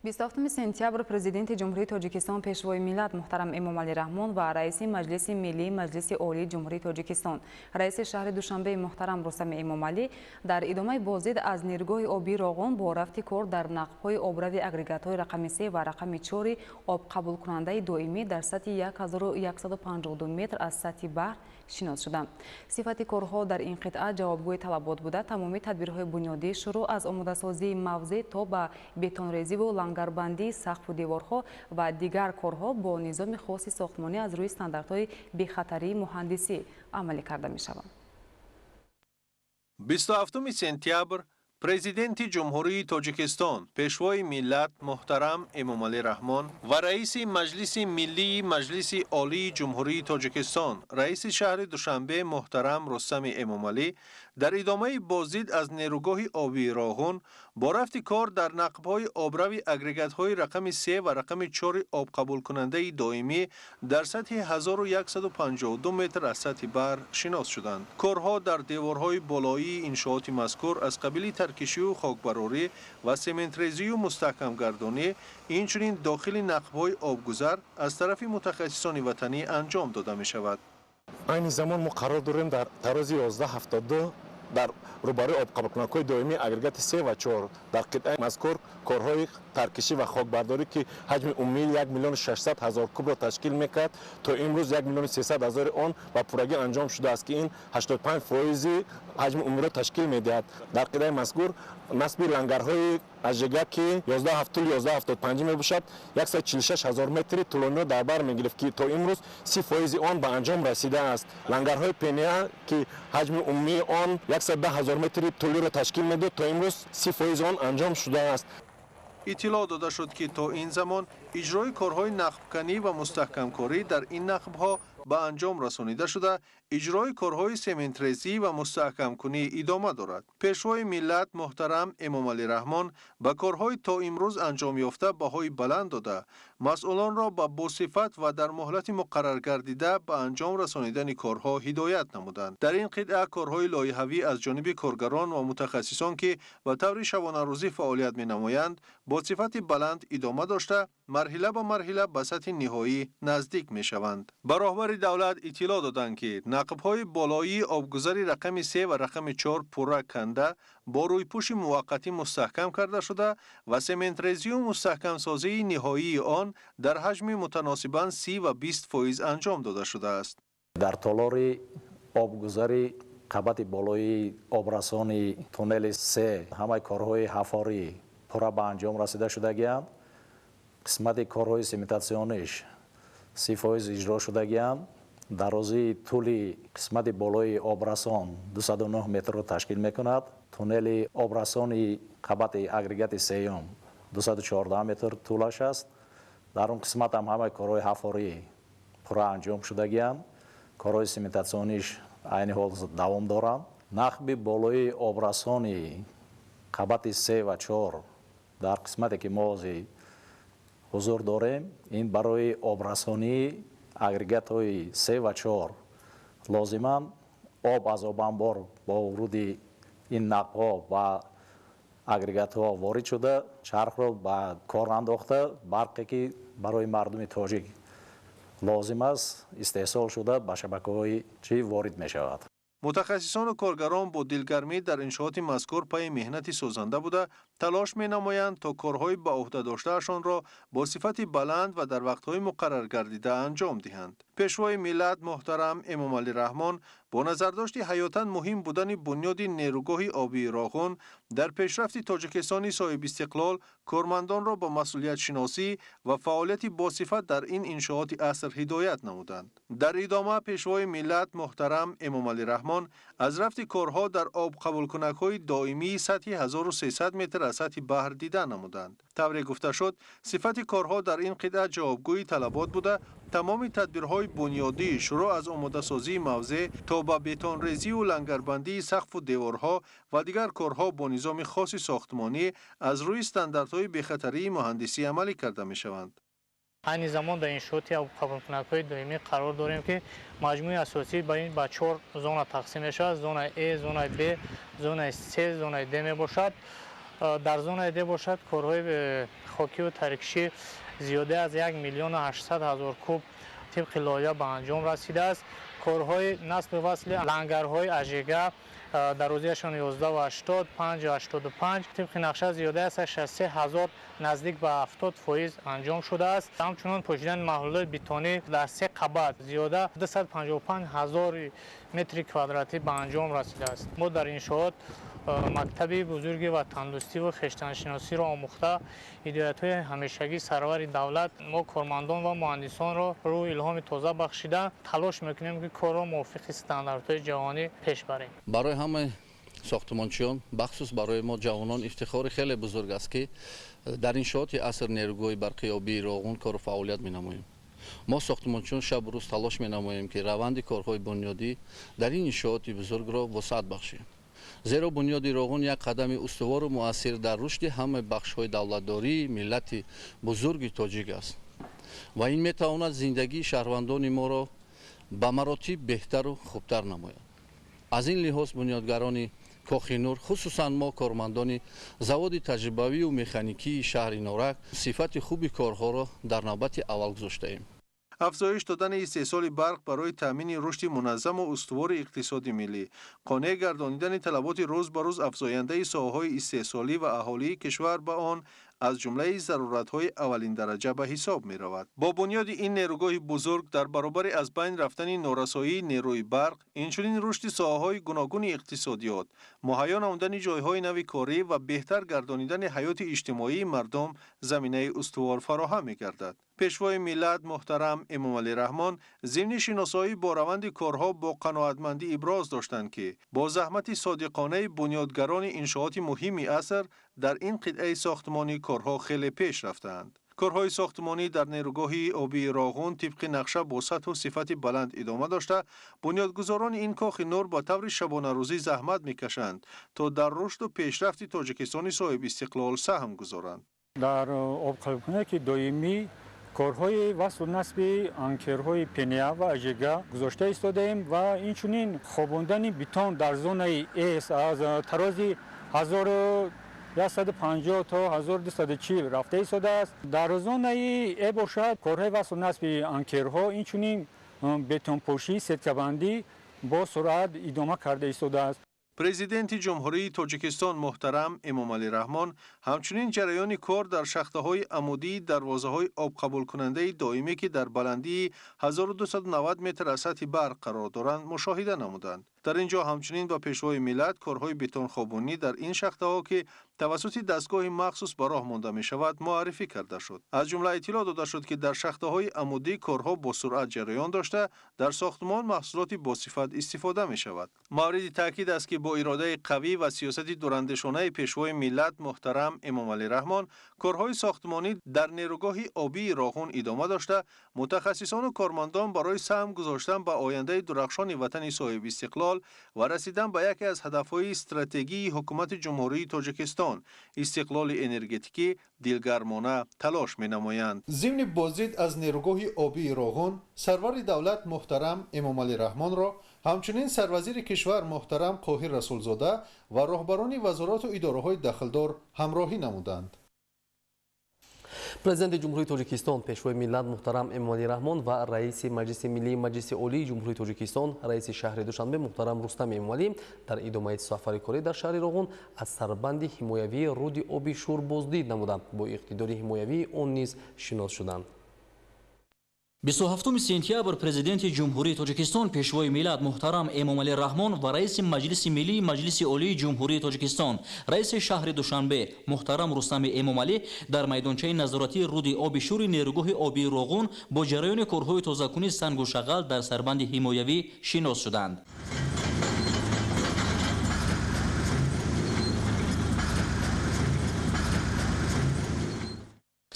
27 сентябр президенти ҷумҳурии Тоҷикистон пешвои миллат муҳтарам Эмомалӣ Раҳмон ва раиси маҷлиси миллии маҷлиси олии ҷумҳурии Тоҷикистон раиси шаҳри Душанбеи муҳтарам Рустами Эмомалӣ дар идомаи боздид аз нерӯгоҳи обии Роғун бо рафти кор дар нақбҳои обрави агрегатҳои рақами 3 ва рақами 4 обқабулкунандаи доимӣ дар сатҳи 1152 метр аз сатҳи баҳр шинос шуданд. сифати корҳо дар ин қитъа ҷавобгӯи талабот буда тамоми тадбирҳои бунёдӣ шуруъ аз омодасозии мавзеъ то ба бетонрезиву лангарбандии сақфу деворҳо ва дигар корҳо бо низоми хоси сохтмонӣ аз рӯи стандартҳои бехатарии муҳандисӣ амалӣ карда мешаванд. 27 сентябр президенти ҷумҳурии Тоҷикистон пешвои миллат муҳтарам Эмомалӣ Раҳмон ва раиси маҷлиси миллии маҷлиси олии ҷумҳурии Тоҷикистон раиси шаҳри Душанбе муҳтарам Рустами Эмомалӣ дар идомаи боздид аз нерӯгоҳи обии Роғун бо рафти кор дар нақбҳои обрави агрегатҳои рақами 3 ва рақами 4 обқабулкунандаи доимӣ дар сатҳи 1152 метр аз сатҳи баҳр шинос шуданд. корҳо дар деворҳои болоии иншооти мазкур аз қабили таркишию хокбарорӣ ва сементрезию мустаҳкамгардонӣ инчунин дохили нақбҳои обгузар аз тарафи мутахассисони ватанӣ анҷом дода мешавад. айни замон мо қарор дорем дар тарози 1172 дар рӯбарои обқабулкунакҳои доимӣ агрегати 3 ва 4 дар қитъаи мазкур корҳои таркишӣ ва хокбардорӣ ки ҳаҷми умумии 1 миллион 600 ҳазор кубро ташкил мекард то имрӯз 1 миллион 300 ҳазори он ба пуррагӣ анҷом шудааст ки ин 85% ҳаҷми умумиро ташкил медиҳад. дар қитъаи мазкур насби лангарҳои ажега ки 1175 мебошад 146 ҳазор метри тӯлониро дар бар мегирифт ки то имрӯз 30% он ба анҷом расидааст. лангарҳои пения ки ҳаҷми умумии он 110 ҳазор метри тӯлиро ташкил медод то имрӯз 30% он анҷом шудааст. иттилоъ дода шуд ки то ин замон иҷрои корҳои нақбканӣ ва мустаҳкамкорӣ дар ин нақбҳо ба анҷом расонида шуда иҷрои корҳои сементрезӣ ва мустаҳкамкунӣ идома дорад. пешвои миллат муҳтарам Эмомалӣ Раҳмон ба корҳои то имрӯз анҷомёфта баҳои баланд дода масъулонро ба босифат ва дар муҳлати муқаррар гардида ба анҷом расонидани корҳо ҳидоят намуданд. дар ин қитъа корҳои лоиҳавӣ аз ҷониби коргарон ва мутахассисон ки ба таври шабонарӯзӣ фаъолият менамоянд бо сифати баланд идома дошта марҳила ба марҳила ба сатҳи ниҳоӣ наздик мешаванд. ба роҳбари давлат иттилоъ доданд ки нақбҳои болоии обгузари рақами 3 ва рақами 4 пурра канда бо рӯйпӯши муваққатӣ мустаҳкам карда шуда ва сементрезию мустаҳкамсозии ниҳоии он дар ҳаҷми мутаносибан 30 ва 20% анҷом дода шудааст. дар толори обгузари қабати болоии обрасони туннели 3 ҳамаи корҳои ҳафорӣ пурра ба анҷом расида шудагианд. қисмати корҳои сементатсиониш 30% иҷро шудагианд. дарозии тӯли қисмати болои обрасон 209 метрро ташкил мекунад. туннели обрасони қабати агрегати сеюм 214 метр тӯлаш аст. дар он қисмат ҳам ҳамаи корҳои ҳафорӣ пурра анҷом шудагианд. корҳои сементатсиониш айни ҳол давом доранд. нақби болои обрасони қабати 3 ва 4 дар қисмате ки мо ҳозир ҳузур дорем, ин барои обрасонии агрегатҳои 3 ва 4 лозиманд. об аз обанбор бо вуруди ин нақбҳо ва агрегатҳо ворид шуда чархро ба кор андохта барқе ки барои мардуми тоҷик лозим аст истеҳсол шуда ба шабакаҳои чӣ ворид мешавад. мутахассисону коргарон бо дилгармӣ дар иншооти мазкур пайи меҳнати созанда буда талош менамоянд то корҳои ба уҳда доштаашонро бо сифати баланд ва дар вақтҳои муқаррар гардида анҷом диҳанд. пешвои миллат муҳтарам эмомалӣ раҳмон бо назардошти ҳаётан муҳим будани бунёди нерӯгоҳи обии Роғун дар пешрафти Тоҷикистони соҳибистиқлол кормандонро ба масъулиятшиносӣ ва фаъолияти босифат дар ин иншооти аср ҳидоят намуданд. дар идома пешвои миллат муҳтарам эмомалӣ раҳмон аз рафти корҳо дар обқабулкунакҳои доимии сатҳи 1300 метр аз сатҳи баҳр дидан намуданд. тавре гуфта шуд, сифати корҳо дар ин қитъа ҷавобгӯи талабот буда тамоми тадбирҳои бунёдӣ шурӯъ аз омодасозии мавзеъ то ба бетонрезию лангарбандии сақфу деворҳо ва дигар корҳо бо низоми хоси сохтмонӣ аз рӯи стандартҳои бехатарии муҳандисӣ амалӣ карда мешаванд. айни замон дар иншооти қабулкунакҳои доимӣ қарор дорем ки маҷмӯи асосӣ ба 4 зона тақсим мешавад. зонаи A, зонаи B, зонаи C, зонаи D мебошад. дар зонаи D бошад корҳои хокию таркишӣ зиёда аз 1 миллион 800 ҳазор куб тибқи лоиҳа ба анҷом расидааст. корҳои насби васли лангарҳои ажега дарозияшон 11.80, 5.85 тибқи нақша зиёда аз 63 ҳазор наздик ба 70% анҷом шудааст. ҳамчунон пӯшидани маҳлулои битонӣ дар 3 қабат зиёда 255 ҳазор метри квадратӣ ба анҷом расидааст. мо дар иншоот мактаби бузурги ва тандурустиву хештаншиносиро омӯхта ҳидоятҳои ҳамешагии сарвари давлат мо кормандон ва муҳандисонро рӯҳ илҳоми тоза бахшида талош мекунем ки корро мувофиқи стандартҳои ҷаҳонӣ пеш барем. барои ҳамаи сохтмончиён бахсус барои мо ҷавонон ифтихори хеле бузург аст ки дар иншооти аср нерӯгоҳи барқии обии Роғун кору фаъолият менамоем. мо сохтмончиён шабу рӯз талош менамоем ки раванди корҳои бунёдӣ дар ин иншооти бузургро вусъат бахшем. зеро бунёди Роғун як қадами устувору муассир дар рушди ҳамаи бахшҳои давлатдории миллати бузурги тоҷик аст ва ин метавонад зиндагии шаҳрвандони моро ба маротиб беҳтару хубтар намояд. аз ин лиҳоз бунёдгарони кохи нур, хусусан мо кормандони заводи таҷрибавию механикии шаҳри Норак сифати хуби корҳоро дар навбати аввал гузоштаем. афзоиш додани истеҳсоли барқ барои таъмини рушди муназзаму устувори иқтисоди миллӣ, қонеъ гардонидани талаботи рӯз ба рӯз афзояндаи соҳаҳои истеҳсолӣ ва аҳолии кишвар ба он аз ҷумлаи заруратҳои аввалиндараҷа ба ҳисоб меравад. бо бунёди ин нерӯгоҳи бузург дар баробари аз байн рафтани норасоии нерӯи барқ, инчунин рушди соҳаҳои гуногуни иқтисодиёт, муҳайё намудани ҷойҳои нави корӣ ва беҳтар гардонидани ҳаёти иҷтимоии мардум заминаи устувор фароҳам мегардад. пешвои миллат муҳтарам эмомалӣ раҳмон зимни шиносоӣ бо раванди корҳо бо қаноатмандӣ иброз доштанд ки бо заҳмати содиқонаи бунёдгарони иншооти муҳими аср дар ин қитъаи сохтмонӣ корҳо хеле пеш рафтаанд. корҳои сохтмонӣ дар нерӯгоҳи обии Роғун тибқи нақша бо сатҳу сифати баланд идома дошта, бунёдгузорони ин кохи нур ба таври шабонарӯзӣ заҳмат мекашанд то дар рушду пешрафти Тоҷикистони соҳибистиқлол саҳм гузоранд. дар обқабулкунаки доимӣ корҳои васл насби анкерҳои пения ва ажега гузошта истодаем ва инчунин хобондани битон дар зонаи С аз тарози 1150 то 1240 рафта истодааст. дар зонаи Э бошад корҳои васл насби анкерҳо инчунин бетонпошии сеткабандӣ бо суръат идома карда истода аст. президенти ҷумҳурии тоҷикистон муҳтарам эмомалӣ раҳмон ҳамчунин ҷараёни кор дар шахтаҳои амудии дарвозаҳои обқабулкунандаи доимӣ ки дар баландии 1290 метр аз сатҳи барқ қарор доранд мушоҳида намуданд. дар ин ҷо ҳамчунин ба пешвои миллат корҳои бетонхобунӣ дар ин шахтаҳо ки тавассути дастгоҳи махсус ба роҳ монда мешавад муаррифӣ карда шуд. аз ҷумла иттилоъ дода шуд ки дар шахтаҳои амудӣ корҳо бо суръат ҷараён дошта дар сохтмон маҳсулоти босифат истифода мешавад. мавриди таъкид аст ки бо иродаи қавӣ ва сиёсати дурандешонаи пешвои миллат муҳтарам эмомалӣ раҳмон корҳои сохтмонӣ дар нерӯгоҳи обии Роғун идома дошта мутахассисону кормандон барои саҳм гузоштан ба ояндаи дурахшони ватани соҳибистиқлол ва расидан ба яке аз ҳадафҳои стратегии ҳукумати ҷумҳурии Тоҷикистон истиқлоли энергетикӣ дилгармона талош менамоянд. зимни бозид аз нерӯгоҳи обии Роғун сарвари давлат муҳтарам эмомалӣ раҳмонро ҳамчунин сарвазири кишвар муҳтарам Қоҳир Расулзода ва роҳбарони вазорату идораҳои дахлдор ҳамроҳӣ намуданд. президенти ҷумҳурии тоҷикистон пешвои миллат муҳтарам эмомалӣ раҳмон ва раиси маҷлиси миллии маҷлиси олии ҷумҳурии тоҷикистон раиси шаҳри душанбе муҳтарам Рустами Эмомалӣ дар идомаи сафари корӣ дар шаҳри Роғун аз сарбанди ҳимоявии руди оби шӯр боздид намуда бо иқтидори ҳимоявии он низ шинос шуданд. 27 сентябр президенти ҷумҳурии тоҷикистон пешвои миллат муҳтарам Эмомалӣ раҳмон ва раиси маҷлиси миллии маҷлиси олии ҷумҳурии тоҷикистон раиси шаҳри душанбе муҳтарам Рустами Эмомалӣ дар майдончаи назоратии руди оби шӯри нерӯгоҳи обии Роғун бо ҷараёни корҳои тозакунии сангу шағал дар сарбанди ҳимоявӣ шинос шуданд.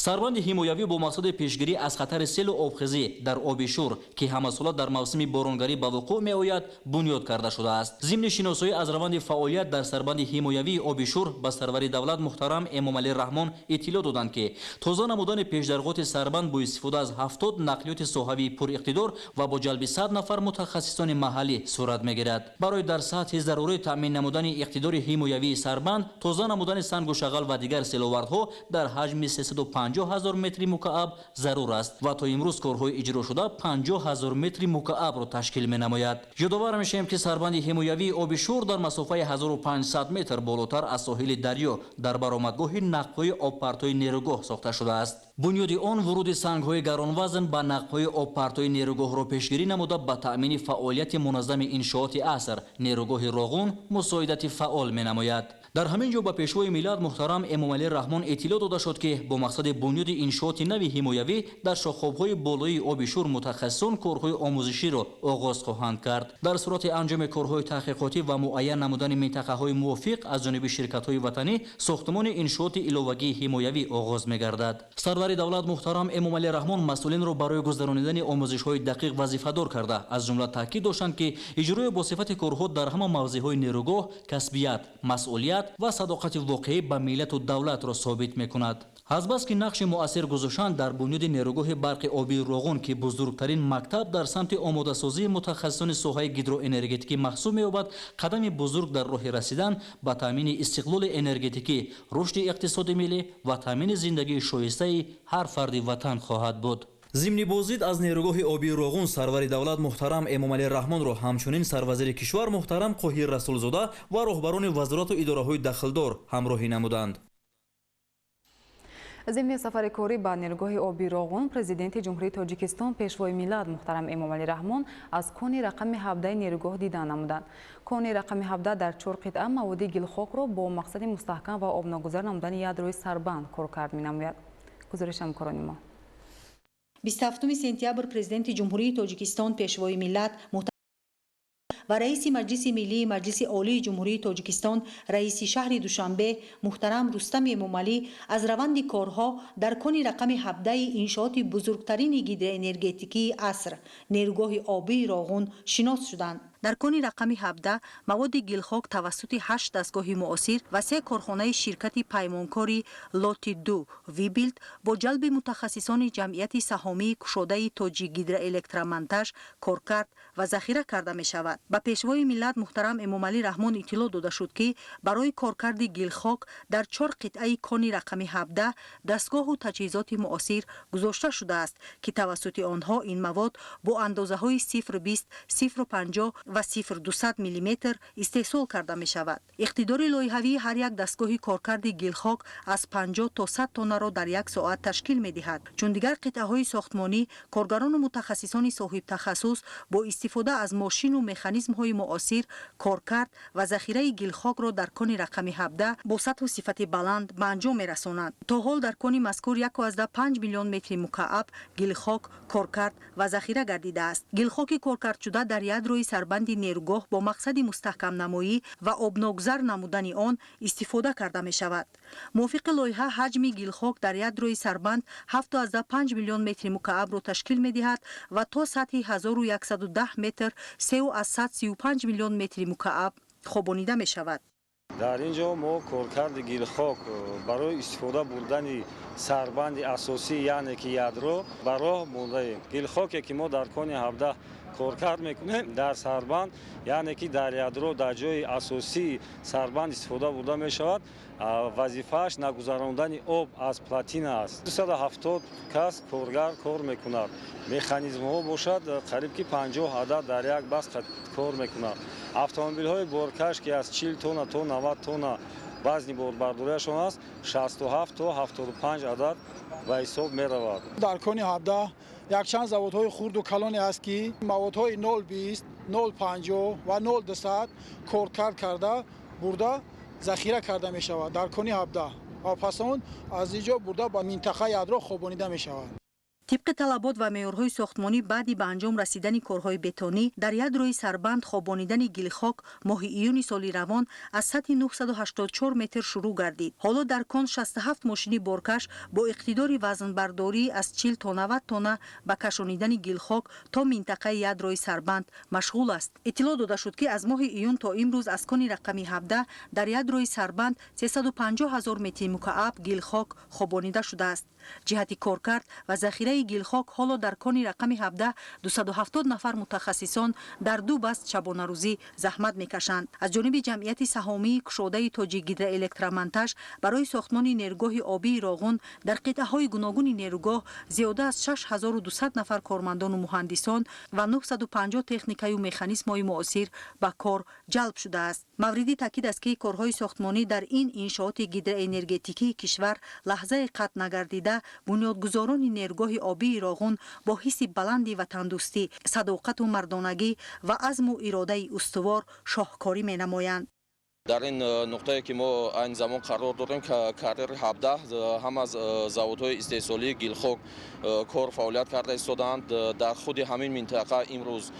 сарбанди ҳимоявӣ бо мақсади пешгирӣ аз хатари селу обхезӣ дар оби шӯр ки ҳамасола дар мавсими боронгарӣ ба вуқӯъ меояд бунёд карда шудааст. зимни шиносоӣ аз раванди фаъолият дар сарбанди ҳимоявии оби шӯр ба сарвари давлат муҳтарам Эмомалӣ раҳмон иттилоъ доданд ки тоза намудани пешдарғоти сарбанд бо истифода аз 70 нақлиёти соҳавии пуриқтидор ва бо ҷалби 100 нафар мутахассисони маҳаллӣ сурат мегирад. барои дар сатҳи зарурӣ таъмин намудани иқтидори ҳимоявии сарбанд тоза намудани сангу шағал ва дигар селовардҳо дар ҳаҷми 350 000 метри мукааб зарур аст ва то имрӯз корҳои иҷро шуда 50 000 метри мукаабро ташкил менамояд. ёдовар мешавем ки сарбанди ҳимоявии оби шӯр дар масофаи 1500 метр болотар аз соҳили дарё дар баромадгоҳи нақбҳои обпартои нерӯгоҳ сохта шудааст. бунёди он вуруди сангҳои гаронвазн ба нақбҳои обпартои нерӯгоҳро пешгирӣ намуда ба таъмини фаъолияти муназзами иншооти аср нерӯгоҳи Роғун мусоидати фаъол менамояд. дар ҳамин ҷо ба пешвои миллат муҳтарам Эмомалӣ раҳмон иттилоъ дода шуд ки бо мақсади бунёди иншооти нави ҳимоявӣ дар шохобҳои болоии оби шӯр мутахассисон корҳои омӯзиширо оғоз хоҳанд кард. дар сурати анҷоми корҳои таҳқиқотӣ ва муайян намудани минтақаҳои мувофиқ аз ҷониби ширкатҳои ватанӣ сохтмони иншооти иловагии ҳимоявӣ оғоз мегардад. сарвари давлат муҳтарам Эмомалӣ раҳмон масъулинро барои гузаронидани омӯзишҳои дақиқ вазифадор карда аз ҷумла таъкид доштанд ки иҷрои босифати корҳо дар ҳама мавзеъҳои нерӯгоҳ касбият масъулият ва садоқати воқеӣ ба миллату давлатро собит мекунад. ҳазбаски нақши муассир гузоштан дар бунёди нерӯгоҳи барқи обии Роғун ки бузургтарин мактаб дар самти омодасозии мутахассисони соҳаи гидроэнергетикӣ маҳсуб меёбад, қадами бузург дар роҳи расидан ба таъмини истиқлоли энергетикӣ, рушди иқтисоди миллӣ ва таъмини зиндагии шоистаи ҳар фарди ватан хоҳад буд. зимни бозид аз нерӯгоҳи обии Роғун сарвари давлат муҳтарам Эмомалӣ раҳмонро ҳамчунин сарвазири кишвар муҳтарам Қоҳир Расулзода ва роҳбарони вазорату идораҳои дахлдор ҳамроҳӣ намуданд. ضمن سفر کاری به نیروگاه آبی راغون پرزیدنت جمهوری تاجیکستان پیشوای ملت محترم امامعلی رحمان از کون رقم 17 نیروگاه دیدن نمودند. کون رقم 17 در 4 قطعه مواد گلخاک را با مقصد مستحکم و آبناگذار نمودن یادروی سربند کارکرد می‌نماید. گزارش همکاران ما 27 سپتامبر پرزیدنت جمهوری تاجیکستان پیشوای ملت و رئیس مجلس ملی مجلس عالی جمهوری تاجیکستان رئیس شهر دوشنبه محترم رستم امامعلی از روند کارها در کون رقم 17 انشاءات بزرگترین گیدر انرژتیکی عصر نیروگاه آبی راغون شناس شدند. در کانی رقم 17 مواد گیلخاک توسط 8 دستگاه معاصر و 3 کارخانه شرکت پیمانکاری لوتی 2 ویبیلد با جلب متخصصان جمعیت سهامی کشاده تاجیک گیدروالکترومنتاژ کار کرد و ذخیره کرده می شود. به پیشوای ملت محترم امامعلی رحمان اطلاع داده شد که برای کارکرد گیلخاک در 4 قطعه کانی رقم 17 دستگاه و تجهیزات معاصر گذاشته شده است که توسط آنها این مواد با اندازه های 0.20 0.50 و 0.200 میلیمتر استحصال کرده می شود. اقتدار لایحه‌ای هر یک دستگاه کارکرد گیلخاک از 50 تا 100 تن را در یک ساعت تشکیل می دهد. چون دیگر قطعه های ساختمانی کارگران و متخصصان صاحب تخصص با استفاده از ماشین و مکانیزم های معاصر کارکرد و ذخیره گیلخاک را در کان رقم 17 با سطح و صفت بلند به انجام می رسانند. تا حال در کان مذکور 1.5 میلیون متر مکعب گیلخاک کارکرد و ذخیره گردیده است. گیلخاک کارکرد شده در یادروی سربند نیروگاه با مقصد مستحکم نمایی و آبناگذر نمودن آن استفاده کرده می شود. موافق لایحه حجم گیلخاک در یادروی سربند 7.5 میلیون متر مکعب را تشکیل می دهد و تا سطح 1110 متر 335 میلیون متر مکعب خوابانیده می شود. در اینجا ما کارکرد گیلخاک برای استفاده بردن سربند اساسی یعنی که یادرو برای مونده گیلخاکی که ما در کان 17 کارکرد میکنیم در سربند یعنی که در یادرو در جای اساسی سربند استفاده برده می شود. وظیفه‌اش نگذراندن آب از پلاتین است. 270 کس کارگر کار میکند. مکانیزم ها باشد قریب که 50 عدد در یک بس کار میکند. автомобил های بارکش که از 40 تن تا 90 تن وزن باربرداریشان است 67 تا 75 عدد و حساب می رود. در کان 17 یک چند زوادهای خرد و کلانی است که موادهای 0.20 0.50 و 0.200 کارکرد کرده برده ذخیره کرده می شود در کان 17 و پس آن از اینجا برده به منطقه یادرو خوابانیده می شود. طبق طلبات و معیارهای ساختمانی بعد به انجام رسیدن کارهای بتونی در یادروی سربند خوابانیدن گیلخاک ماه ایون سال روان از سطح 984 متر شروع گردید. حالا در کان 67 ماشین بارکش با اقتدار وزن برداری از 40 تا 90 تن به کشانیدن گیلخاک تا منطقه یادروی سربند مشغول است. اطلاع داده شد که از ماه ایون تا امروز از کان رقم 17 در یادروی سربند 350,000 متر مکعب گیلخاک خوابانیده شده است. جهت کارکرد و ذخیره گیلخاک حالا در کان رقم 17 270 نفر متخصصان در 2 بست شبانه روزی زحمت میکشند. از جانب جمعیت سهامی کشاده تاجیک گیدروالکترومنتاژ برای ساختمان نیروگاه آبی راغون در قطعه های گوناگون نیروگاه زیاده از 6200 نفر کارمندان و مهندسان و 950 تکنیکی و مکانیزم های معاصر به کار جلب شده است. موردی تاکید است که کارهای ساختمانی در این انشاءات گیدروانرژتیکی کشور لحظه قطع نگردیده بنیادگذاران نیروگاه آبی راغون با حس بلندی و تندرستی، صداقت و مردانگی و عزم و اراده استوار شاهکاری می نمایند. در این نقطه که ما این زمان قرار داریم که کاریر 17 هم از زوادهای استحصالی گیلخاک کار فعالیت کرده ایستادند. در خود همین منطقه امروز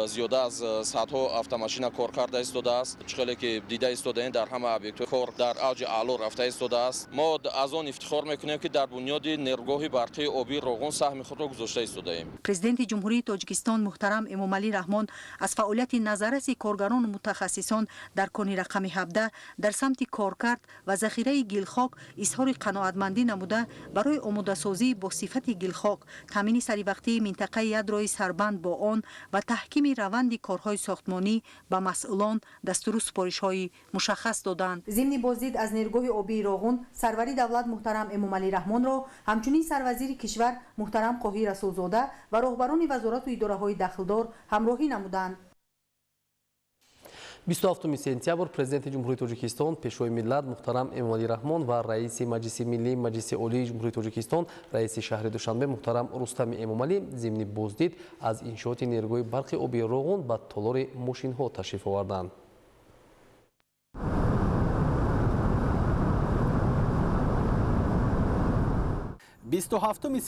زیاده از 100 автомашина کار کرده ایستاده است. چخیلی که دیده ایستاده در همه ابیکت کار در اوج اعلا رفته ایستاده است. ما از آن افتخار میکنیم که در بنیاد نیروگاه برقی آبی راغون سهم خود را گذاشته ایستاده ایم. پرزیدنت جمهوری تاجیکستان محترم امامعلی رحمان از فعالیت نظررس کارگران و متخصصان در کان رقم 17 در سمت کارکرد و ذخیره گیلخاک اظهار قناعتمندی نموده برای آماده سازی با صفت گیلخاک تامین سریوقتی منطقه یادروی سربند با آن و تحکیم روند کارهای ساختمانی به مسئولان دستور و سپارش‌های مشخص دادند. ضمن بازدید از نیروگاه آبی راغون سروری دولت محترم امامعلی رحمان را همچنین سروزیر کشور محترم قاهی رسولزاده و راهبران وزارت و اداره‌های داخلدار همراهی نمودند. 27 سپتامبر президент ҷумҳурии тоҷикистон пешвои миллат муҳтарам эмомалӣ раҳмон ва раиси маҷлиси миллии маҷлиси олии ҷумҳурии тоҷикистон раиси шаҳри душанбе муҳтарам рустами эмомалӣ зимни боздид аз иншооти нерӯгоҳи барқи оби роғун ба толори мошинҳо ташриф оварданд.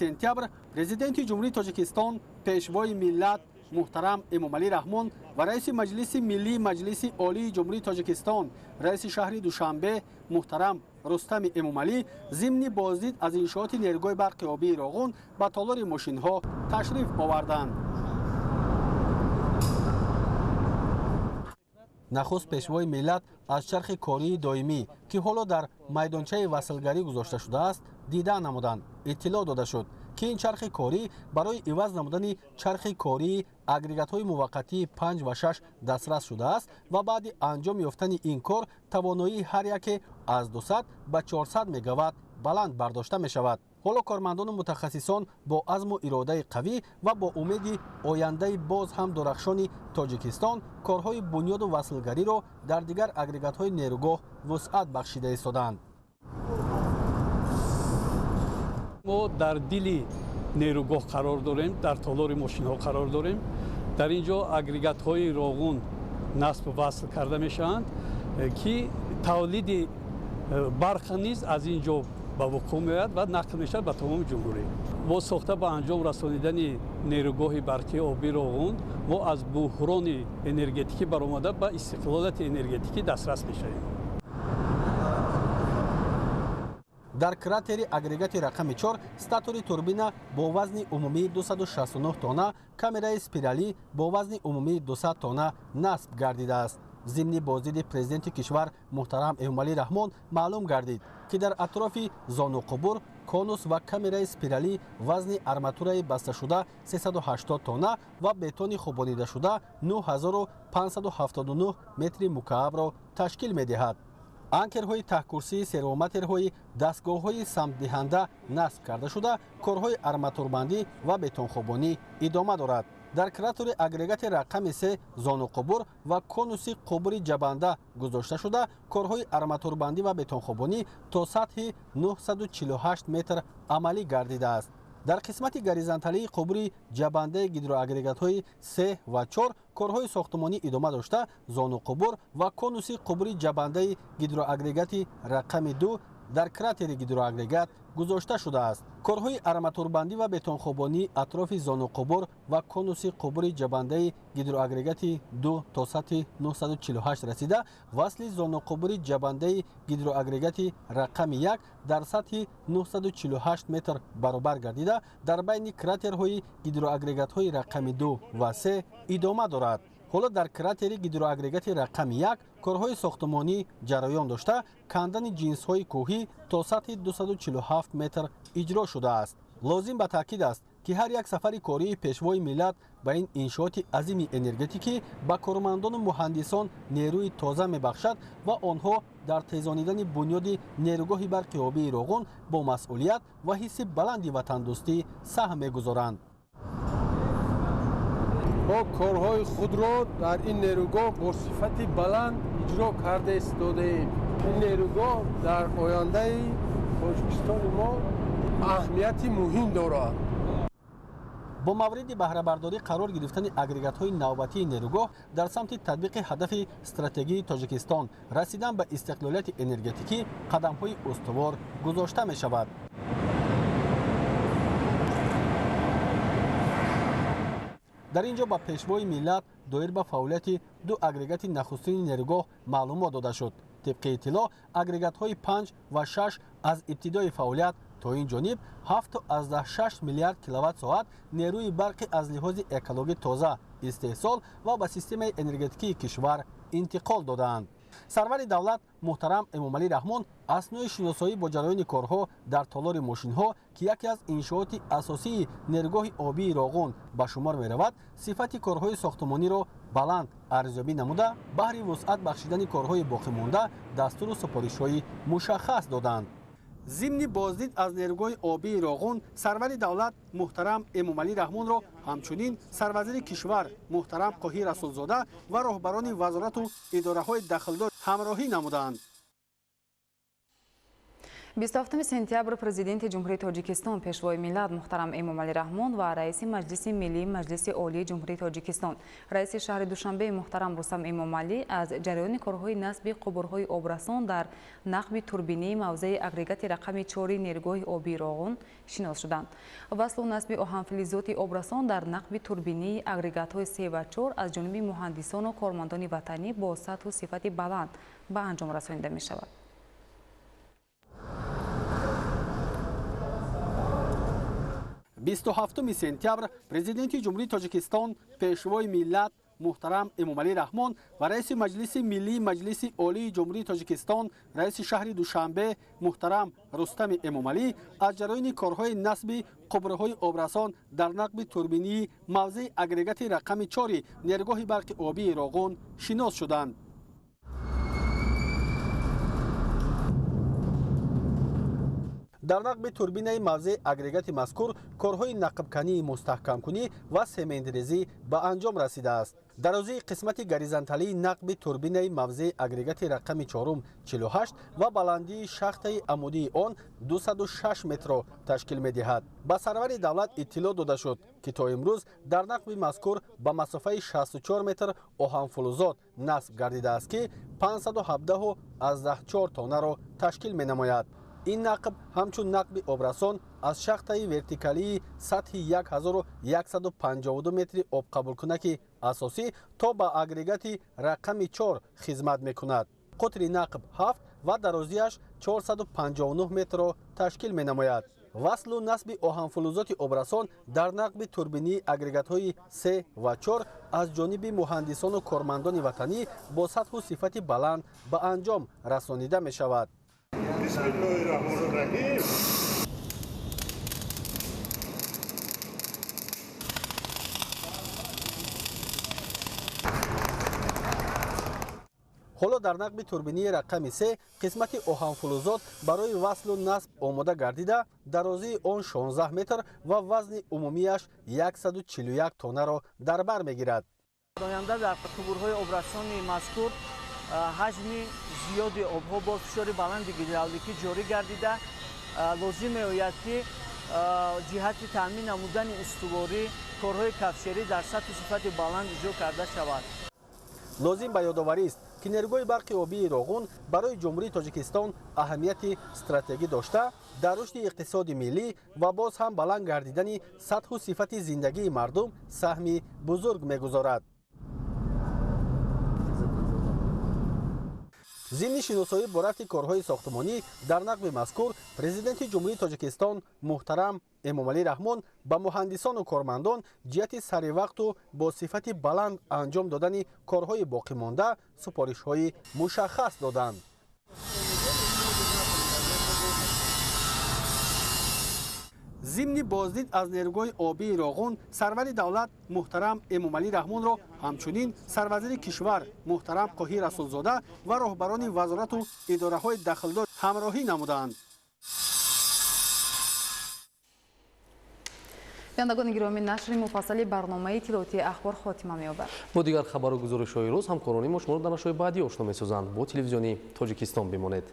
сентябр президенти ҷумҳурии тоҷикистон пешвои миллат محترم امامعلی رحمان و رئیس مجلس ملی مجلس عالی جمهوری تاجیکستان رئیس شهر دوشنبه محترم رستم امامعلی ضمن بازدید از انشاءات نیروگاه برق آبی راغون به تالار ماشین ها تشریف آوردند. нахуст пешвои миллат аз чархи кории доимӣ ки ҳоло дар майдончаи васлгарӣ гузошта шудааст дидан намуданд. иттилоъ дода шуд ки ин чархи корӣ барои иваз намудани чархи кории агрегатҳои муваққатии 5 ва 6 дастрас шудааст ва баъди анҷом ёфтани ин кор тавоноии ҳар яке аз 200 ба 400 мегаватт баланд бардошта мешавад. ҳоло кормандону мутахассисон бо азму иродаи қавӣ ва бо умеди ояндаи боз ҳам дурахшони Тоҷикистон корҳои бунёду васлгариро дар дигар агрегатҳои нерӯгоҳ вусъат бахшида истоданд. мо дар дили нерӯгоҳ қарор дорем, дар толори мошинҳо қарор дорем. дар ин ҷо агрегатҳои роғун насб васл карда мешаванд ки тавлиди барқа низ аз ин ҷо ба вуқӯъ меояд ва нақл мешавад ба тамоми ҷумҳурӣ. мо сохта ба анҷом расонидани нерӯгоҳи барқии оби роғун мо аз буҳрони энергетикӣ баромада ба истиқлолияти энергетикӣ дастрас мешавем. дар кратери агрегати рақами 4 статори турбина бо вазни умумии 269 тонна, камераи спиралӣ бо вазни умумии 200 тонна насб гардидааст. зимни боздиди президенти кишвар муҳтарам Эмомалӣ Раҳмон маълум гардид ки дар атрофи зонуқубур конус ва камераи спиралӣ вазни арматураи басташуда 380 тонна ва бетони хубонидашуда 9579 метри мукаабро ташкил медиҳад. анкерҳои таҳкурсии сервоматерҳои дастгоҳҳои самтдиҳанда насб карда шуда корҳои арматурбандӣ ва бетонхӯбонӣ идома дорад. дар кратори агрегати рақами 3 зонуқубур ва конуси қубури ҷабанда гузошта шуда корҳои арматурбандӣ ва бетонхӯбонӣ то сатҳи 948 метр амалӣ гардидааст. дар қисмати гаризанталии қубури ҷабандаи гидроагрегатҳои 3 ва 4 корҳои сохтумонӣ идома дошта зонуқубур ва конуси қубури ҷабандаи гидроагрегати рақами 2 дар кратери гидроагрегат гузошта шудааст. корҳои арматурбандӣ ва бетонхӯбонӣ атрофи зонуқубур ва конуси қубури ҷабандаи гидроагрегати 2 то сатҳи 948 расида васли зонуқубури ҷабандаи гидроагрегати рақами 1 дар сатҳи 948 метр баробар гардида дар байни кратерҳои гидроагрегатҳои рақами 2 ва 3 идома дорад. ҳоло дар кратери гидроагрегати рақами 1 корҳои сохтумонӣ ҷараён дошта кандани ҷинсҳои кӯҳӣ то сатҳи 247 метр иҷро шудааст. лозим ба таъкид аст ки ҳар як сафари кории пешвои миллат ба ин иншооти азими энергетикӣ ба кормандону муҳандисон нерӯи тоза мебахшад ва онҳо дар тезонидани бунёди нерӯгоҳи барқи обии роғун бо масъулият ва ҳисси баланди ватандӯстӣ саҳм мегузоранд. мо корҳои худро дар ин нерӯгоҳ бо сифати баланд иҷро карда истодаем. ин нерӯгоҳ дар ояндаи Тоҷикистони мо аҳамияти муҳим дорад. бо мавриди баҳрабардорӣ қарор гирифтани агрегатҳои навбатии нерӯгоҳ дар самти татбиқи ҳадафи стратегии Тоҷикистон расидан ба истиқлолияти энергетикӣ қадамҳои устувор гузошта мешавад. дар ин ҷо ба пешвои миллат доир ба фаъолияти ду агрегати нахустини нерӯгоҳ маълумот дода шуд. тибқи иттилоъ агрегатҳои 5 ва 6 аз ибтидои фаъолият то ин ҷониб 7.6 миллиард киловатт-соат нерӯи барқи аз лиҳози экологӣ тоза истеҳсол ва ба системаи энергетикии кишвар интиқол додаанд. сарвари давлат муҳтарам Эмомалӣ Раҳмон аснои шиносоӣ бо ҷараёни корҳо дар толори мошинҳо ки яке аз иншооти асосии нерӯгоҳи обии роғун ба шумор меравад сифати корҳои сохтумониро баланд арзёбӣ намуда баҳри вусъат бахшидани корҳои боқимонда дастуру супоришҳои мушаххас доданд. зимни боздид аз нерӯгоҳи обии роғун сарвари давлат муҳтарам Эмомалӣ Раҳмонро ҳамчунин сарвазири кишвар муҳтарам Қоҳир Расулзода ва роҳбарони вазорату идораҳои дахлдор ҳамроҳӣ намуданд. 27 сентябр президенти ҷумҳурии Тоҷикистон пешвои миллат муҳтарам Эмомалӣ Раҳмон ва раиси маҷлиси миллии маҷлиси олии ҷумҳурии Тоҷикистон раиси шаҳри Душанбе муҳтарам Рустам Эмомалӣ аз ҷараёни корҳои насби қубурҳои обрасон дар нақби турбинии мавзеи агрегати рақами 4 нерӯгоҳи обии роғун шинос шуданд. васлу насби оҳанфилизоти обрасон дар нақби турбинии агрегатҳои 3 ва 4 аз ҷониби муҳандисону кормандони ватанӣ бо сатҳу сифати баланд ба анҷом расонида мешавад. 27 сентябр президенти ҷумҳурии Тоҷикистон пешвои миллат محترم امامعلی رحمان و رئیس مجلس ملی مجلس عالی جمهوری تاجیکستان رئیس شهر دوشنبه محترم رستم امامعلی از جریان کارهای نصب قبره‌های آبرسان در نقب توربینی موضع اگریگات رقم 4 نیروگاه برق آبی راغون شناس شدند. در نقب توربینه موضع اگریگات مذکور کارهای نقب‌کنی مستحکم‌کنی و سمنت‌ریزی به انجام رسیده است. درازی قسمت گریزانتالی نقب توربینه موضع اگریگات رقم 4 48 و بلندی شاخت عمودی آن 206 متر تشکیل می‌دهد. به سرور دولت اطلاع داده شد که تا امروز در نقب مذکور به مسافه 64 متر آهن فلزات نصب گردیده است که 517.4 تانه را تشکیل می‌نماید. این نقب همچون نقب آبرسان از شاخت ورتیکالی سطح 1152 متر آب قبول کنک اساسی تا به اگریگات رقم 4 خدمت میکند. قطر نقب 7 و درازیش 459 متر را تشکیل می-نماید. وصل و نصب آهن فلزات آبرسان در نقب توربینی اگریگات های 3 و 4 از جانب مهندسان و کارمندان وطنی با سطح و صفت بلند به انجام رسانیده می شود. بسم الله الرحمن الرحیم. حالا در نقب توربینی رقم 3 قسمت آهن فلزات برای وصل و نصب آماده گردیده درازی آن 16 متر و وزن عمومیش 141 تانه را در بر میگیرد. آینده در قبورهای آبرسان مذکور حجم زیاد آبها با فشار بلند گیدراولیکی جاری گردیده لازم می‌آید که جهت تامین نمودن استواری کارهای کفشری در سطح صفت بلند اجرا کرده شود. لازم به یادآوری است که نیروگاه برق آبی راغون برای جمهوری تاجیکستان اهمیت استراتژیکی داشته در رشد اقتصاد ملی و باز هم بلند گردیدن سطح و صفت زندگی مردم سهمی بزرگ می‌گذارد. ضمن شناسایی با رفت کارهای ساختمانی در نقب مذکور پرزیدنت جمهوری تاجیکستان محترم امامعلی رحمان به مهندسان و کارمندان جهت سری وقت و با صفت بلند انجام دادن کارهای باقی مانده سپارش‌های مشخص دادند. ضمن بازدید از نیروگاه آبی راغون سرور دولت محترم امامعلی رحمان را همچنین سروزیر کشور محترم قاهی رسولزاده و راهبران وزارت و اداره‌های داخلدار همراهی نمودند. بینندگان گرامی، نشر مفصل برنامه اطلاعاتی اخبار خاتمه می‌یابد. با دیگر خبر و گزارش‌های روز همکاران ما شما را در نشریات بعدی آشنا می‌سازند. با تلویزیونی تاجیکستان بمانید.